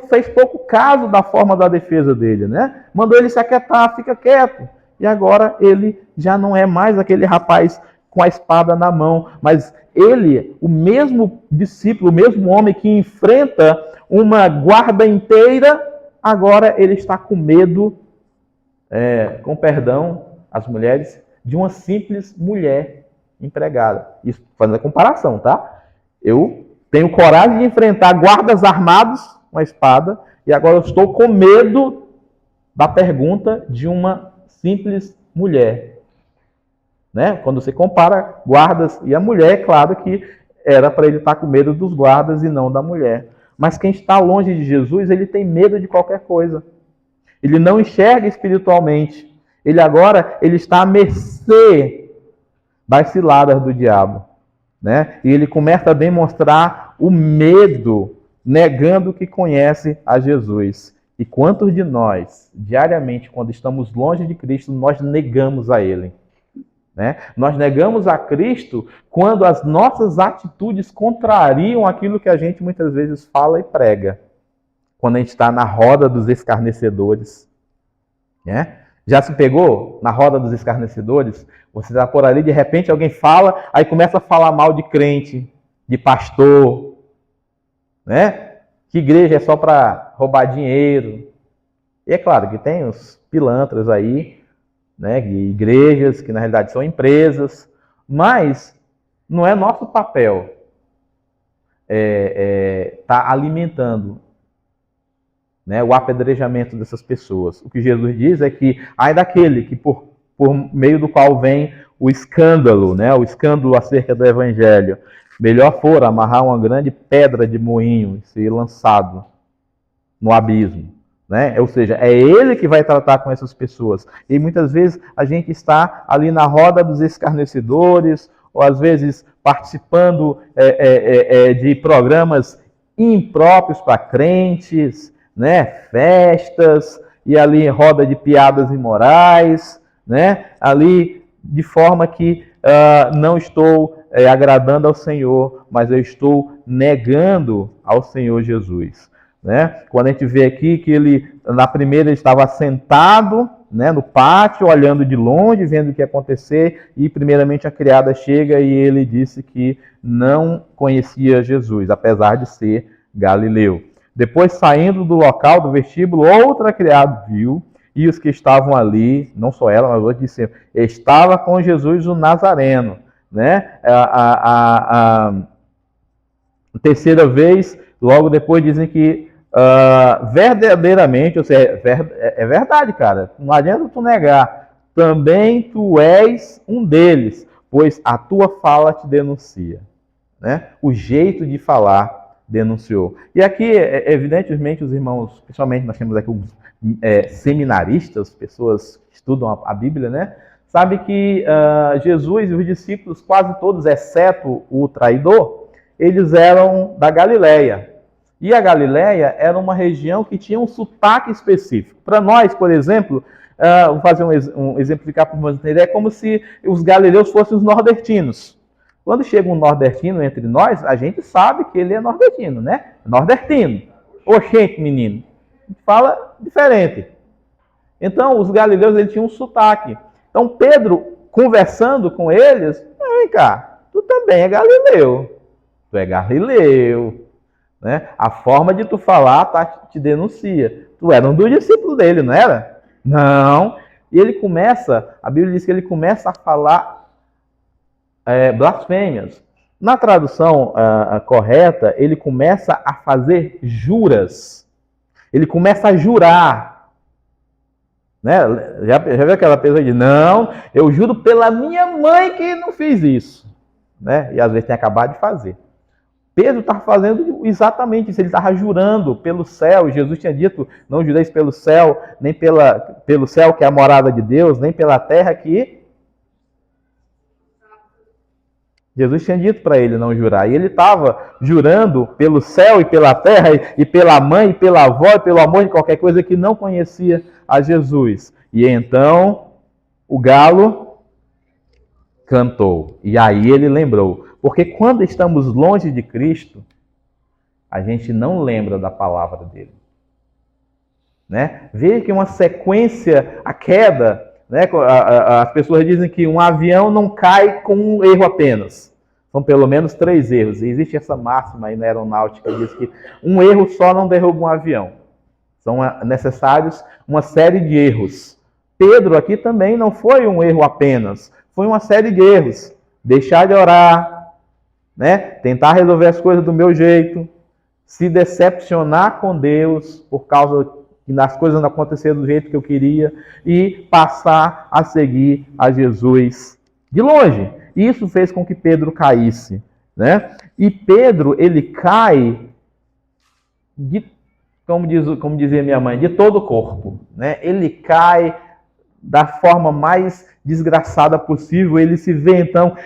fez pouco caso da forma da defesa dele, né? Mandou ele se aquietar, fica quieto. E agora ele já não é mais aquele rapaz com a espada na mão, mas ele, o mesmo discípulo, o mesmo homem que enfrenta uma guarda inteira, agora ele está com medo, com perdão, as mulheres, de uma simples mulher empregada. Isso fazendo a comparação, tá? Eu tenho coragem de enfrentar guardas armados com a espada e agora eu estou com medo da pergunta de uma simples mulher. Né? Quando você compara guardas e a mulher, é claro que era para ele estar com medo dos guardas e não da mulher. Mas quem está longe de Jesus, ele tem medo de qualquer coisa. Ele não enxerga espiritualmente. Ele está à mercê das ciladas do diabo, né? E ele começa a demonstrar o medo, negando que conhece a Jesus. E quantos de nós, diariamente, quando estamos longe de Cristo, nós negamos a Ele? Né? Nós negamos a Cristo quando as nossas atitudes contrariam aquilo que a gente muitas vezes fala e prega. Quando a gente está na roda dos escarnecedores, né? Já se pegou na roda dos escarnecedores? Você está por ali, de repente alguém fala, aí começa a falar mal de crente, de pastor, né? Que igreja é só para roubar dinheiro. E é claro que tem os pilantras aí, né? Igrejas que na realidade são empresas, mas não é nosso papel tá alimentando, né, o apedrejamento dessas pessoas. O que Jesus diz é que ai daquele que por meio do qual vem o escândalo, né, o escândalo acerca do evangelho, melhor for amarrar uma grande pedra de moinho e ser lançado no abismo, né? Ou seja, é ele que vai tratar com essas pessoas. E muitas vezes a gente está ali na roda dos escarnecedores, ou às vezes participando de programas impróprios para crentes, né? Festas, e ali roda de piadas imorais, né? Ali de forma que não estou agradando ao Senhor, mas eu estou negando ao Senhor Jesus. Né? Quando a gente vê aqui que ele, na primeira, ele estava sentado, né, no pátio, olhando de longe, vendo o que ia acontecer, e primeiramente a criada chega e ele disse que não conhecia Jesus, apesar de ser galileu. Depois, saindo do local, do vestíbulo, outra criada viu, e os que estavam ali, não só ela, mas outros disseram, estava com Jesus o Nazareno. Né? A terceira vez, logo depois dizem que verdadeiramente, ou seja, é verdade, cara, não adianta tu negar, também tu és um deles, pois a tua fala te denuncia, né? O jeito de falar denunciou. E aqui, evidentemente, os irmãos, principalmente nós temos aqui os seminaristas, pessoas que estudam a Bíblia, né? Sabe que Jesus e os discípulos, quase todos, exceto o traidor, eles eram da Galileia. E a Galileia era uma região que tinha um sotaque específico. Para nós, por exemplo, vou fazer um exemplificar para vocês entenderem, é como se os galileus fossem os nordestinos. Quando chega um nordestino entre nós, a gente sabe que ele é nordestino, né? Nordestino. Oxente, menino. A gente fala diferente. Então, os galileus, eles tinham um sotaque. Então, Pedro, conversando com eles, vem cá, tu também é galileu. Tu é galileu. Né? A forma de tu falar te denuncia. Tu era um dos discípulos dele, não era? Não. E ele começa, a Bíblia diz que ele começa a falar blasfêmias. Na tradução correta, ele começa a fazer juras. Ele começa a jurar. Né? Já viu aquela pessoa de, não, eu juro pela minha mãe que não fiz isso. Né? E às vezes tem acabado de fazer. Pedro estava fazendo exatamente isso, ele estava jurando pelo céu. Jesus tinha dito, não jureis pelo céu, nem pelo céu que é a morada de Deus, nem pela terra que... Jesus tinha dito para ele não jurar. E ele estava jurando pelo céu e pela terra, e pela mãe, e pela avó, e pelo amor de qualquer coisa que não conhecia a Jesus. E então o galo cantou. E aí ele lembrou. Porque quando estamos longe de Cristo, a gente não lembra da palavra dele. Né? Veja que uma sequência, a queda... Né? As pessoas dizem que um avião não cai com um erro apenas. São pelo menos 3 erros. E existe essa máxima aí na aeronáutica que diz que um erro só não derruba um avião. São necessários uma série de erros. Pedro aqui também não foi um erro apenas. Foi uma série de erros. Deixar de orar, né? Tentar resolver as coisas do meu jeito, se decepcionar com Deus por causa que as coisas não aconteceram do jeito que eu queria, e passar a seguir a Jesus de longe. Isso fez com que Pedro caísse, né? E Pedro, ele cai, como dizia minha mãe, de todo o corpo, né? Ele cai da forma mais desgraçada possível. Ele se vê, então,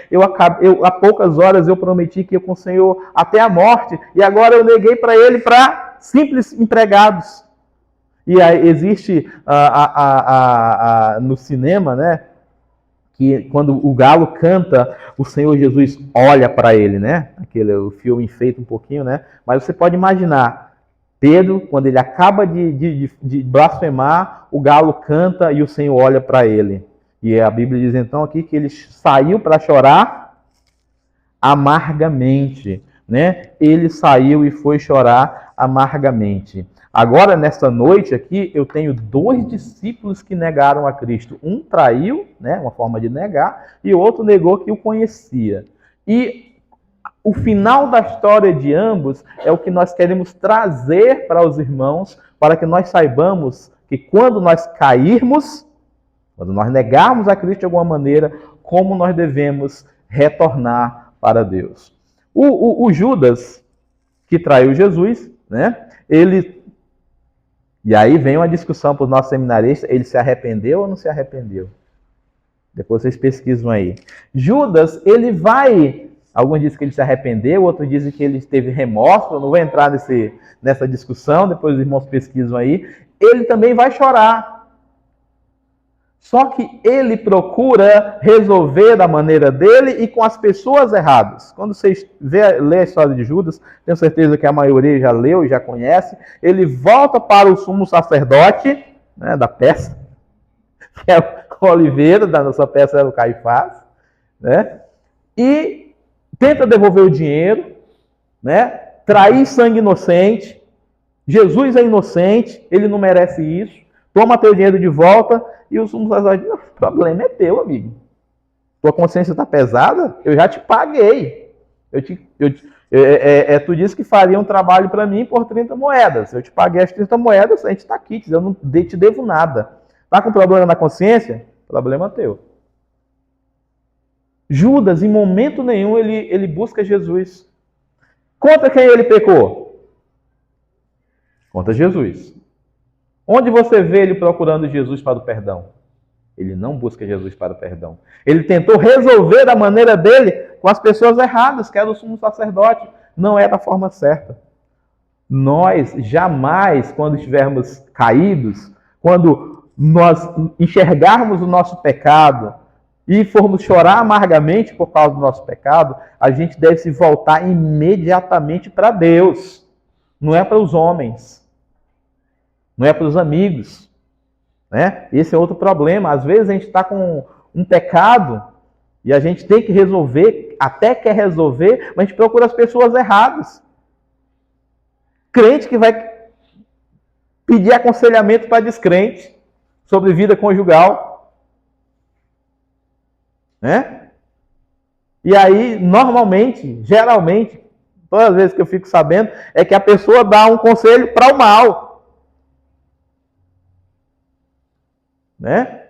há poucas horas eu prometi que ia com o Senhor até a morte, e agora eu neguei para ele para simples empregados. E aí existe no cinema, né, que quando o galo canta, o Senhor Jesus olha para ele, né? O filme enfeita um pouquinho, né? Mas você pode imaginar, Pedro, quando ele acaba de blasfemar, o galo canta e o Senhor olha para ele. E a Bíblia diz então aqui que ele saiu para chorar amargamente, né? Ele saiu e foi chorar amargamente. Agora, nesta noite aqui, eu tenho 2 discípulos que negaram a Cristo. Um traiu, né, uma forma de negar, e o outro negou que o conhecia. E o final da história de ambos é o que nós queremos trazer para os irmãos, para que nós saibamos que quando nós cairmos, quando nós negarmos a Cristo de alguma maneira, como nós devemos retornar para Deus. O Judas, que traiu Jesus, né, e aí vem uma discussão para os nossos seminaristas, ele se arrependeu ou não se arrependeu? Depois vocês pesquisam aí. Judas, ele vai... Alguns dizem que ele se arrependeu, outros dizem que ele teve remorso. Eu não vou entrar nessa discussão, depois os irmãos pesquisam aí. Ele também vai chorar. Só que ele procura resolver da maneira dele e com as pessoas erradas. Quando vocês lê a história de Judas, tenho certeza que a maioria já leu e já conhece. Ele volta para o sumo sacerdote, né, da peça, que é o Oliveira, da nossa peça era o Caifás, né, e tenta devolver o dinheiro, né, trair sangue inocente. Jesus é inocente, ele não merece isso. Toma teu dinheiro de volta. E o sumo sacerdote diz, o problema é teu, amigo. Tua consciência está pesada? Eu já te paguei. Tu disse que faria um trabalho para mim por 30 moedas. Eu te paguei as 30 moedas, a gente está aqui. Eu não te devo nada. Está com problema na consciência? Problema teu. Judas, em momento nenhum, ele busca Jesus. Contra quem ele pecou? Contra Jesus. Onde você vê ele procurando Jesus para o perdão? Ele não busca Jesus para o perdão. Ele tentou resolver da maneira dele com as pessoas erradas, que era o sumo sacerdote. Não é da forma certa. Nós jamais, quando estivermos caídos, quando nós enxergarmos o nosso pecado e formos chorar amargamente por causa do nosso pecado, a gente deve se voltar imediatamente para Deus. Não é para os homens. Não é para os amigos, né? Esse é outro problema. Às vezes a gente está com um pecado e a gente tem que resolver, até quer resolver, mas a gente procura as pessoas erradas. Crente que vai pedir aconselhamento para descrente sobre vida conjugal, né? E aí, normalmente, geralmente, todas as vezes que eu fico sabendo, é que a pessoa dá um conselho para o mal. Né?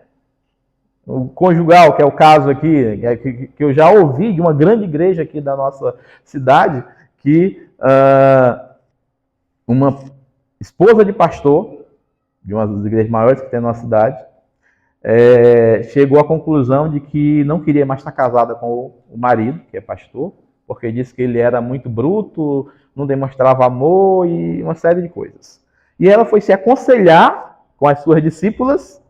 O conjugal, que é o caso aqui, que eu já ouvi de uma grande igreja aqui da nossa cidade, que uma esposa de pastor, de uma das igrejas maiores que tem na nossa cidade, chegou à conclusão de que não queria mais estar casada com o marido, que é pastor, porque disse que ele era muito bruto, não demonstrava amor e uma série de coisas. E ela foi se aconselhar com as suas discípulas,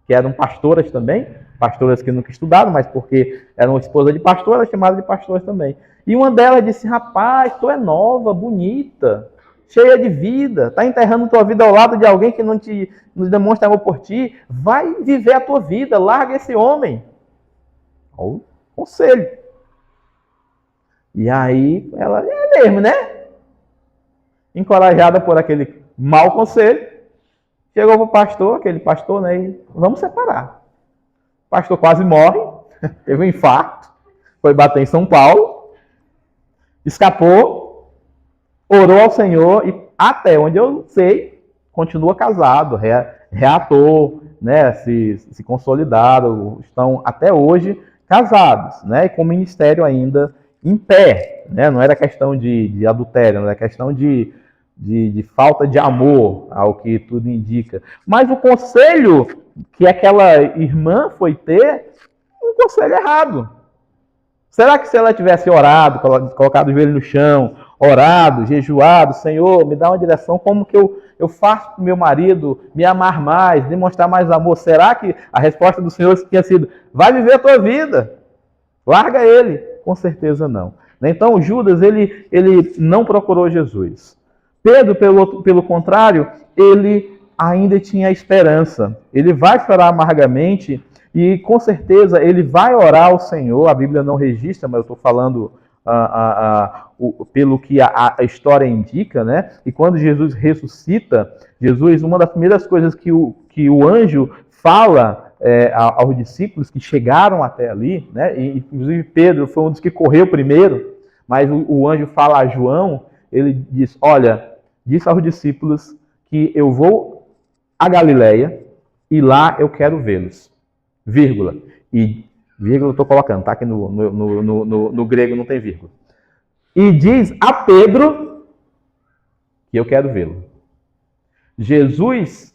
que eram pastoras também, pastoras que nunca estudaram, mas porque eram esposa de pastor, elas chamaram de pastoras também. E uma delas disse: rapaz, tu é nova, bonita, cheia de vida, está enterrando tua vida ao lado de alguém que não demonstra amor por ti, vai viver a tua vida, larga esse homem. Olha o conselho. E aí, ela, é mesmo, né? Encorajada por aquele mau conselho, chegou para o pastor, aquele pastor, né? E vamos separar. O pastor quase morre, teve um infarto, foi bater em São Paulo, escapou, orou ao Senhor e até onde eu sei, continua casado, reatou, né? Se consolidaram, estão até hoje casados, né? E com o ministério ainda em pé, né? Não era questão de adultério, não era questão de falta de amor, ao que tudo indica. Mas o conselho que aquela irmã foi ter, um conselho errado. Será que se ela tivesse orado, colocado o joelho no chão, orado, jejuado, Senhor, me dá uma direção, como que eu faço para o meu marido me amar mais, demonstrar mais amor? Será que a resposta do Senhor tinha sido: vai viver a tua vida, larga ele? Com certeza não. Então Judas, ele não procurou Jesus. Pedro, pelo contrário, ele ainda tinha esperança. Ele vai chorar amargamente e, com certeza, ele vai orar ao Senhor. A Bíblia não registra, mas eu estou falando pelo que a história indica, né? E quando Jesus ressuscita, uma das primeiras coisas que o anjo fala aos discípulos que chegaram até ali, né? E, inclusive Pedro foi um dos que correu primeiro, mas o anjo fala a João, ele diz: olha, disse aos discípulos que eu vou a Galileia e lá eu quero vê-los. Vírgula. E vírgula eu estou colocando, tá? Aqui no grego não tem vírgula. E diz a Pedro que eu quero vê-lo. Jesus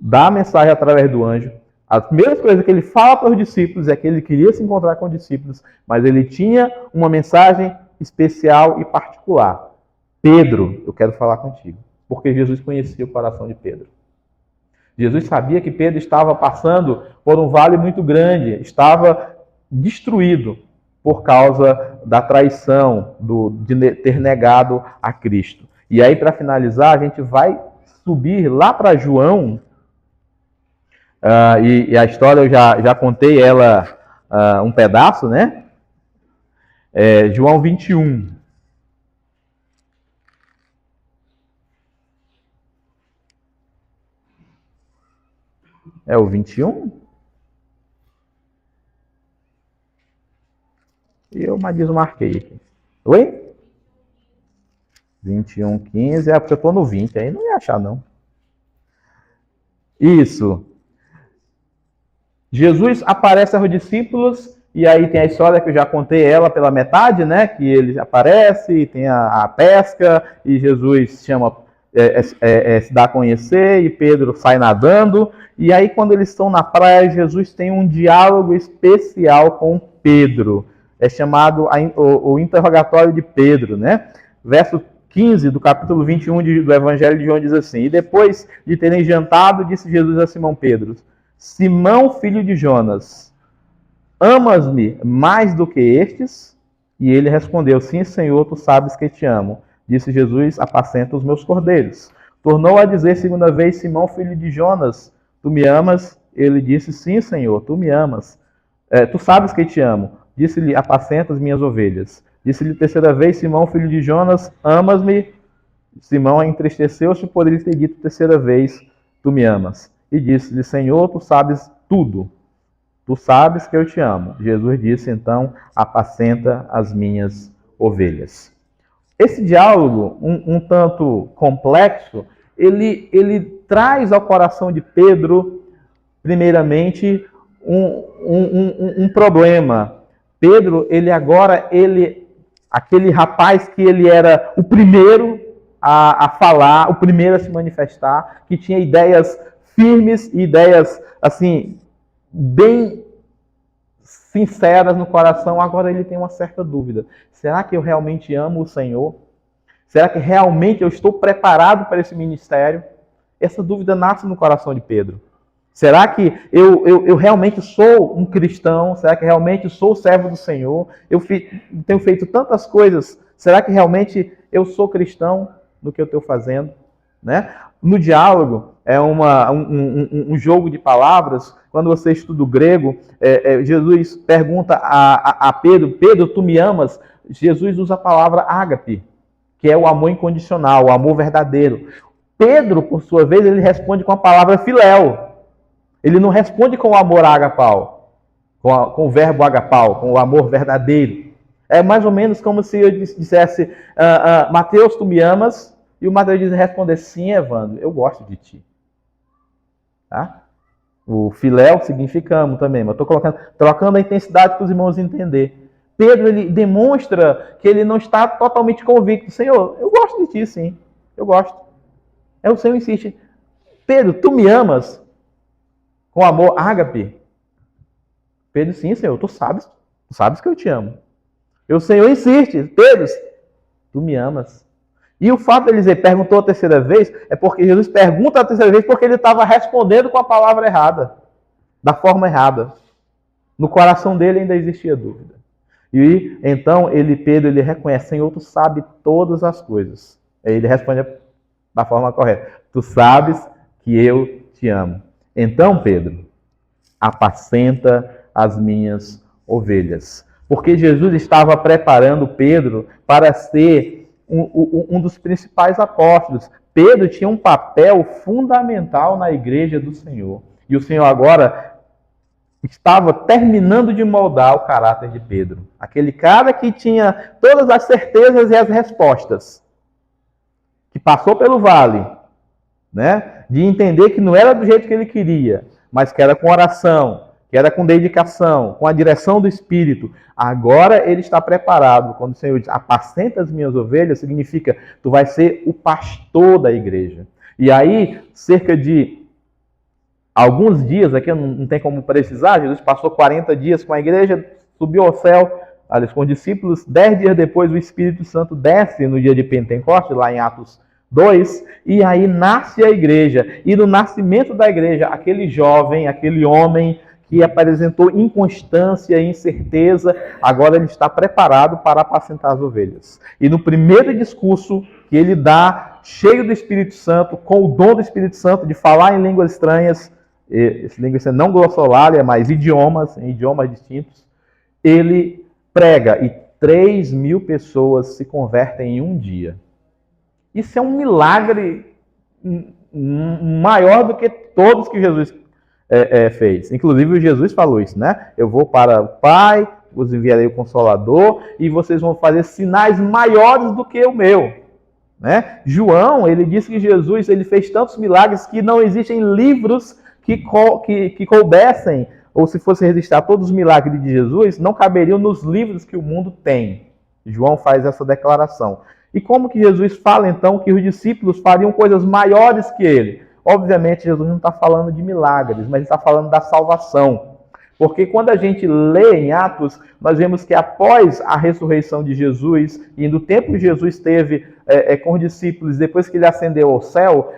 dá a mensagem através do anjo. As primeiras coisas que ele fala para os discípulos é que ele queria se encontrar com os discípulos, mas ele tinha uma mensagem especial e particular. Pedro, eu quero falar contigo. Porque Jesus conhecia o coração de Pedro. Jesus sabia que Pedro estava passando por um vale muito grande, estava destruído por causa da traição, de ter negado a Cristo. E aí, para finalizar, a gente vai subir lá para João, e a história eu já contei ela um pedaço, né? João 21. É o 21? E eu mais desmarquei aqui. Oi? 21, 15. É porque eu estou no 20. Aí não ia achar, não. Isso. Jesus aparece aos discípulos. E aí tem a história que eu já contei ela pela metade, né? Que ele aparece, tem a pesca. E Jesus chama... se dá a conhecer. E Pedro sai nadando. E aí quando eles estão na praia, Jesus tem um diálogo especial com Pedro. É chamado o interrogatório de Pedro, né? Verso 15 do capítulo 21 do Evangelho de João diz assim: e depois de terem jantado, disse Jesus a Simão Pedro: Simão, filho de Jonas, amas-me mais do que estes? E ele respondeu: sim, Senhor, tu sabes que te amo. Disse Jesus: apacenta os meus cordeiros. Tornou a dizer segunda vez: Simão, filho de Jonas, tu me amas? Ele disse: sim, Senhor, tu me amas. Tu sabes que te amo. Disse-lhe: apacenta as minhas ovelhas. Disse-lhe terceira vez: Simão, filho de Jonas, amas-me? Simão entristeceu-se por ele ter dito terceira vez: tu me amas. E disse-lhe: Senhor, tu sabes tudo. Tu sabes que eu te amo. Jesus disse, então, apacenta as minhas ovelhas. Esse diálogo, um tanto complexo, ele traz ao coração de Pedro, primeiramente, um problema. Pedro, aquele rapaz que ele era o primeiro a falar, o primeiro a se manifestar, que tinha ideias firmes e ideias, assim, bem sinceras no coração, agora ele tem uma certa dúvida. Será que eu realmente amo o Senhor? Será que realmente eu estou preparado para esse ministério? Essa dúvida nasce no coração de Pedro. Será que eu realmente sou um cristão? Será que realmente sou servo do Senhor? Eu tenho feito tantas coisas. Será que realmente eu sou cristão no que eu estou fazendo? Né? No diálogo, é um jogo de palavras. Quando você estuda o grego, Jesus pergunta a Pedro, Pedro, tu me amas? Jesus usa a palavra ágape, que é o amor incondicional, o amor verdadeiro. Pedro, por sua vez, ele responde com a palavra filéu. Ele não responde com o amor agapau, com o verbo agapau, com o amor verdadeiro. É mais ou menos como se eu dissesse, Mateus, tu me amas? E o Mateus respondesse, sim, Evandro, eu gosto de ti. Tá? O filéu significa amo também, mas estou trocando a intensidade para os irmãos entender. Pedro, ele demonstra que ele não está totalmente convicto. Senhor, eu gosto de ti, sim. Eu gosto. Aí o Senhor insiste. Pedro, tu me amas? Com amor ágape? Pedro, sim, Senhor, tu sabes que eu te amo. E o Senhor insiste. Pedro, tu me amas? E o fato de ele dizer, perguntou a terceira vez, é porque Jesus pergunta a terceira vez porque ele estava respondendo com a palavra errada. Da forma errada. No coração dele ainda existia dúvida. E então Pedro reconhece, Senhor, tu sabe todas as coisas. Aí ele responde da forma correta. Tu sabes que eu te amo. Então, Pedro, apacenta as minhas ovelhas. Porque Jesus estava preparando Pedro para ser um dos principais apóstolos. Pedro tinha um papel fundamental na igreja do Senhor. E o Senhor agora estava terminando de moldar o caráter de Pedro. Aquele cara que tinha todas as certezas e as respostas. Que passou pelo vale, né? De entender que não era do jeito que ele queria, mas que era com oração, que era com dedicação, com a direção do Espírito. Agora ele está preparado. Quando o Senhor diz, apacenta as minhas ovelhas, significa, tu vai ser o pastor da igreja. E aí, cerca de alguns dias, aqui não tem como precisar, Jesus passou 40 dias com a igreja, subiu ao céu, com os discípulos. 10 dias depois, o Espírito Santo desce no dia de Pentecostes, lá em Atos 2, e aí nasce a igreja. E no nascimento da igreja, aquele jovem, aquele homem que apresentou inconstância e incerteza, agora ele está preparado para apacentar as ovelhas. E no primeiro discurso que ele dá, cheio do Espírito Santo, com o dom do Espírito Santo de falar em línguas estranhas, línguas não glossolalia, mas idiomas, em idiomas distintos, ele prega e 3.000 pessoas se convertem em um dia. Isso é um milagre maior do que todos que Jesus fez. Inclusive, Jesus falou isso, né? Eu vou para o Pai, vos enviarei o Consolador, e vocês vão fazer sinais maiores do que o meu. Né? João, ele disse que Jesus ele fez tantos milagres que não existem livros que coubessem, ou se fosse registrar todos os milagres de Jesus, não caberiam nos livros que o mundo tem. João faz essa declaração. E como que Jesus fala, então, que os discípulos fariam coisas maiores que ele? Obviamente, Jesus não está falando de milagres, mas está falando da salvação. Porque quando a gente lê em Atos, nós vemos que após a ressurreição de Jesus, e no tempo que Jesus esteve com os discípulos, depois que ele ascendeu ao céu,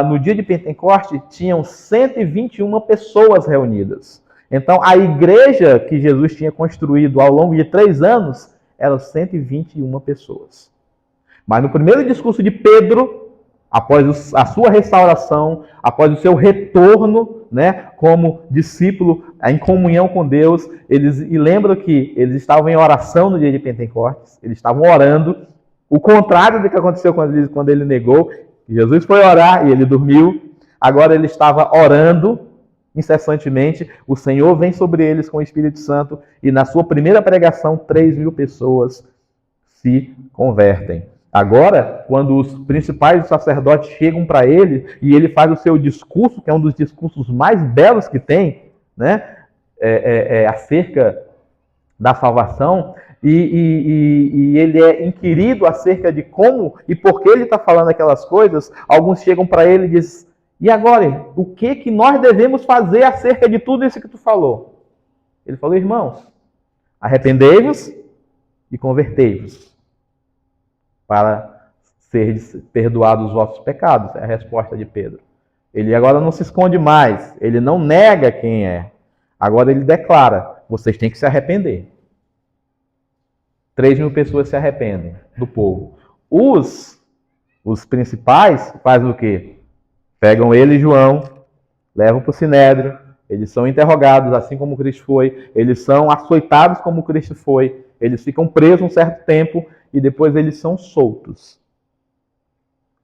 no dia de Pentecostes, tinham 121 pessoas reunidas. Então, a igreja que Jesus tinha construído ao longo de 3 anos, eram 121 pessoas. Mas no primeiro discurso de Pedro, após a sua restauração, após o seu retorno, né, como discípulo em comunhão com Deus, e lembram que eles estavam em oração no dia de Pentecostes, eles estavam orando, o contrário do que aconteceu quando ele negou. Jesus foi orar e ele dormiu, agora ele estava orando, incessantemente, o Senhor vem sobre eles com o Espírito Santo e na sua primeira pregação, 3.000 pessoas se convertem. Agora, quando os principais sacerdotes chegam para ele e ele faz o seu discurso, que é um dos discursos mais belos que tem, né? Acerca da salvação, e ele é inquirido acerca de como e por que ele está falando aquelas coisas, alguns chegam para ele e dizem, e agora, o que nós devemos fazer acerca de tudo isso que tu falou? Ele falou, irmãos, arrependei-vos e convertei-vos para ser perdoados os vossos pecados. É a resposta de Pedro. Ele agora não se esconde mais, ele não nega quem é. Agora ele declara, vocês têm que se arrepender. 3.000 pessoas se arrependem do povo. Os principais fazem o quê? Pegam ele e João, levam para o Sinédrio, eles são interrogados, assim como Cristo foi, eles são açoitados como Cristo foi, eles ficam presos um certo tempo e depois eles são soltos.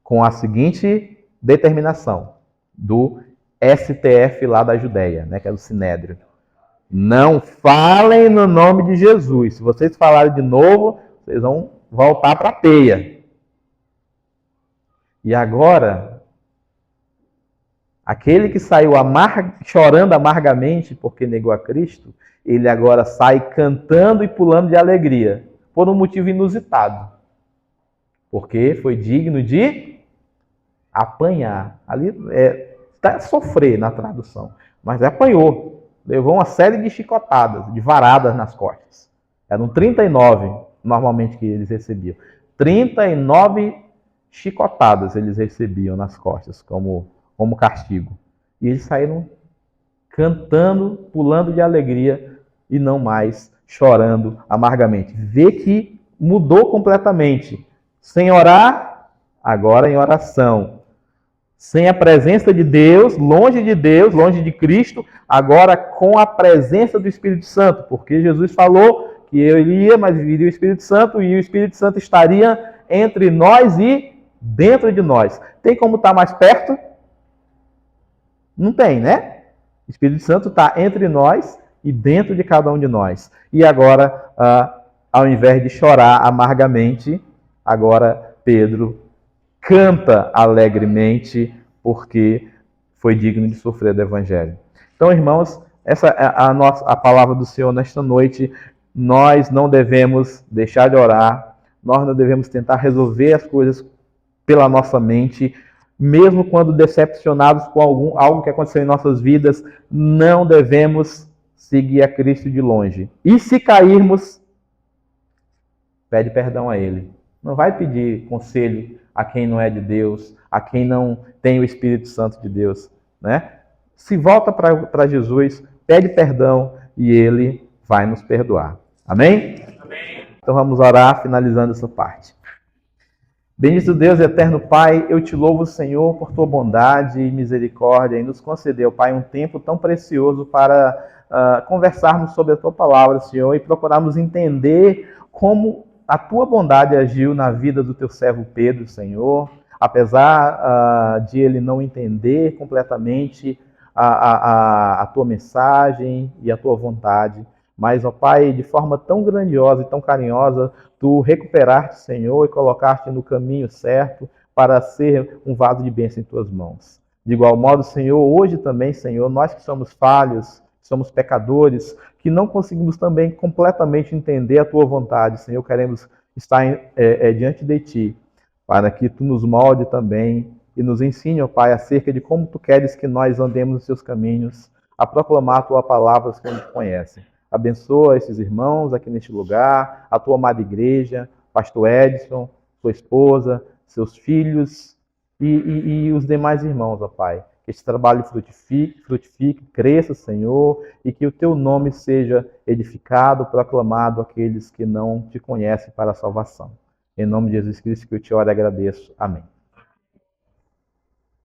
Com a seguinte determinação do STF lá da Judéia, né, que é do Sinédrio. Não falem no nome de Jesus. Se vocês falarem de novo, vocês vão voltar para a peia. E agora, aquele que saiu chorando amargamente porque negou a Cristo, ele agora sai cantando e pulando de alegria, por um motivo inusitado. Porque foi digno de apanhar. Ali está sofrer na tradução, mas apanhou. Levou uma série de chicotadas, de varadas nas costas. Eram 39, normalmente, que eles recebiam. 39 chicotadas eles recebiam nas costas, como castigo. E eles saíram cantando, pulando de alegria e não mais chorando amargamente. Vê que mudou completamente. Sem orar, agora em oração. Sem a presença de Deus, longe de Cristo, agora com a presença do Espírito Santo, porque Jesus falou que ele ia, mas viria o Espírito Santo, e o Espírito Santo estaria entre nós e dentro de nós. Tem como estar mais perto? Não tem, né? O Espírito Santo está entre nós e dentro de cada um de nós. E agora, ao invés de chorar amargamente, agora Pedro canta alegremente, porque foi digno de sofrer do Evangelho. Então, irmãos, essa é a palavra do Senhor nesta noite. Nós não devemos deixar de orar, nós não devemos tentar resolver as coisas pela nossa mente, mesmo quando decepcionados com algo que aconteceu em nossas vidas, não devemos seguir a Cristo de longe. E se cairmos, pede perdão a Ele. Não vai pedir conselho a quem não é de Deus, a quem não tem o Espírito Santo de Deus, né? Se volta para Jesus, pede perdão e Ele vai nos perdoar. Amém? Amém? Então vamos orar, finalizando essa parte. Bendito Deus, eterno Pai, eu te louvo, Senhor, por tua bondade e misericórdia, e nos concedeu, Pai, um tempo tão precioso para conversarmos sobre a tua palavra, Senhor, e procurarmos entender como a tua bondade agiu na vida do teu servo Pedro, Senhor, apesar de ele não entender completamente a tua mensagem e a tua vontade. Mas, ó Pai, de forma tão grandiosa e tão carinhosa, tu recuperaste, Senhor, e colocaste no caminho certo para ser um vaso de bênção em tuas mãos. De igual modo, Senhor, hoje também, Senhor, nós que somos falhos, somos pecadores, que não conseguimos também completamente entender a tua vontade, Senhor, queremos estar diante de ti, para que tu nos molde também e nos ensine, ó Pai, acerca de como tu queres que nós andemos nos seus caminhos, a proclamar a tua palavra que nos conhecem. Abençoa esses irmãos aqui neste lugar, a tua amada igreja, pastor Edson, sua esposa, seus filhos e os demais irmãos, ó Pai. Que esse trabalho frutifique, cresça, Senhor, e que o teu nome seja edificado, proclamado àqueles que não te conhecem para a salvação. Em nome de Jesus Cristo que eu te oro e agradeço. Amém.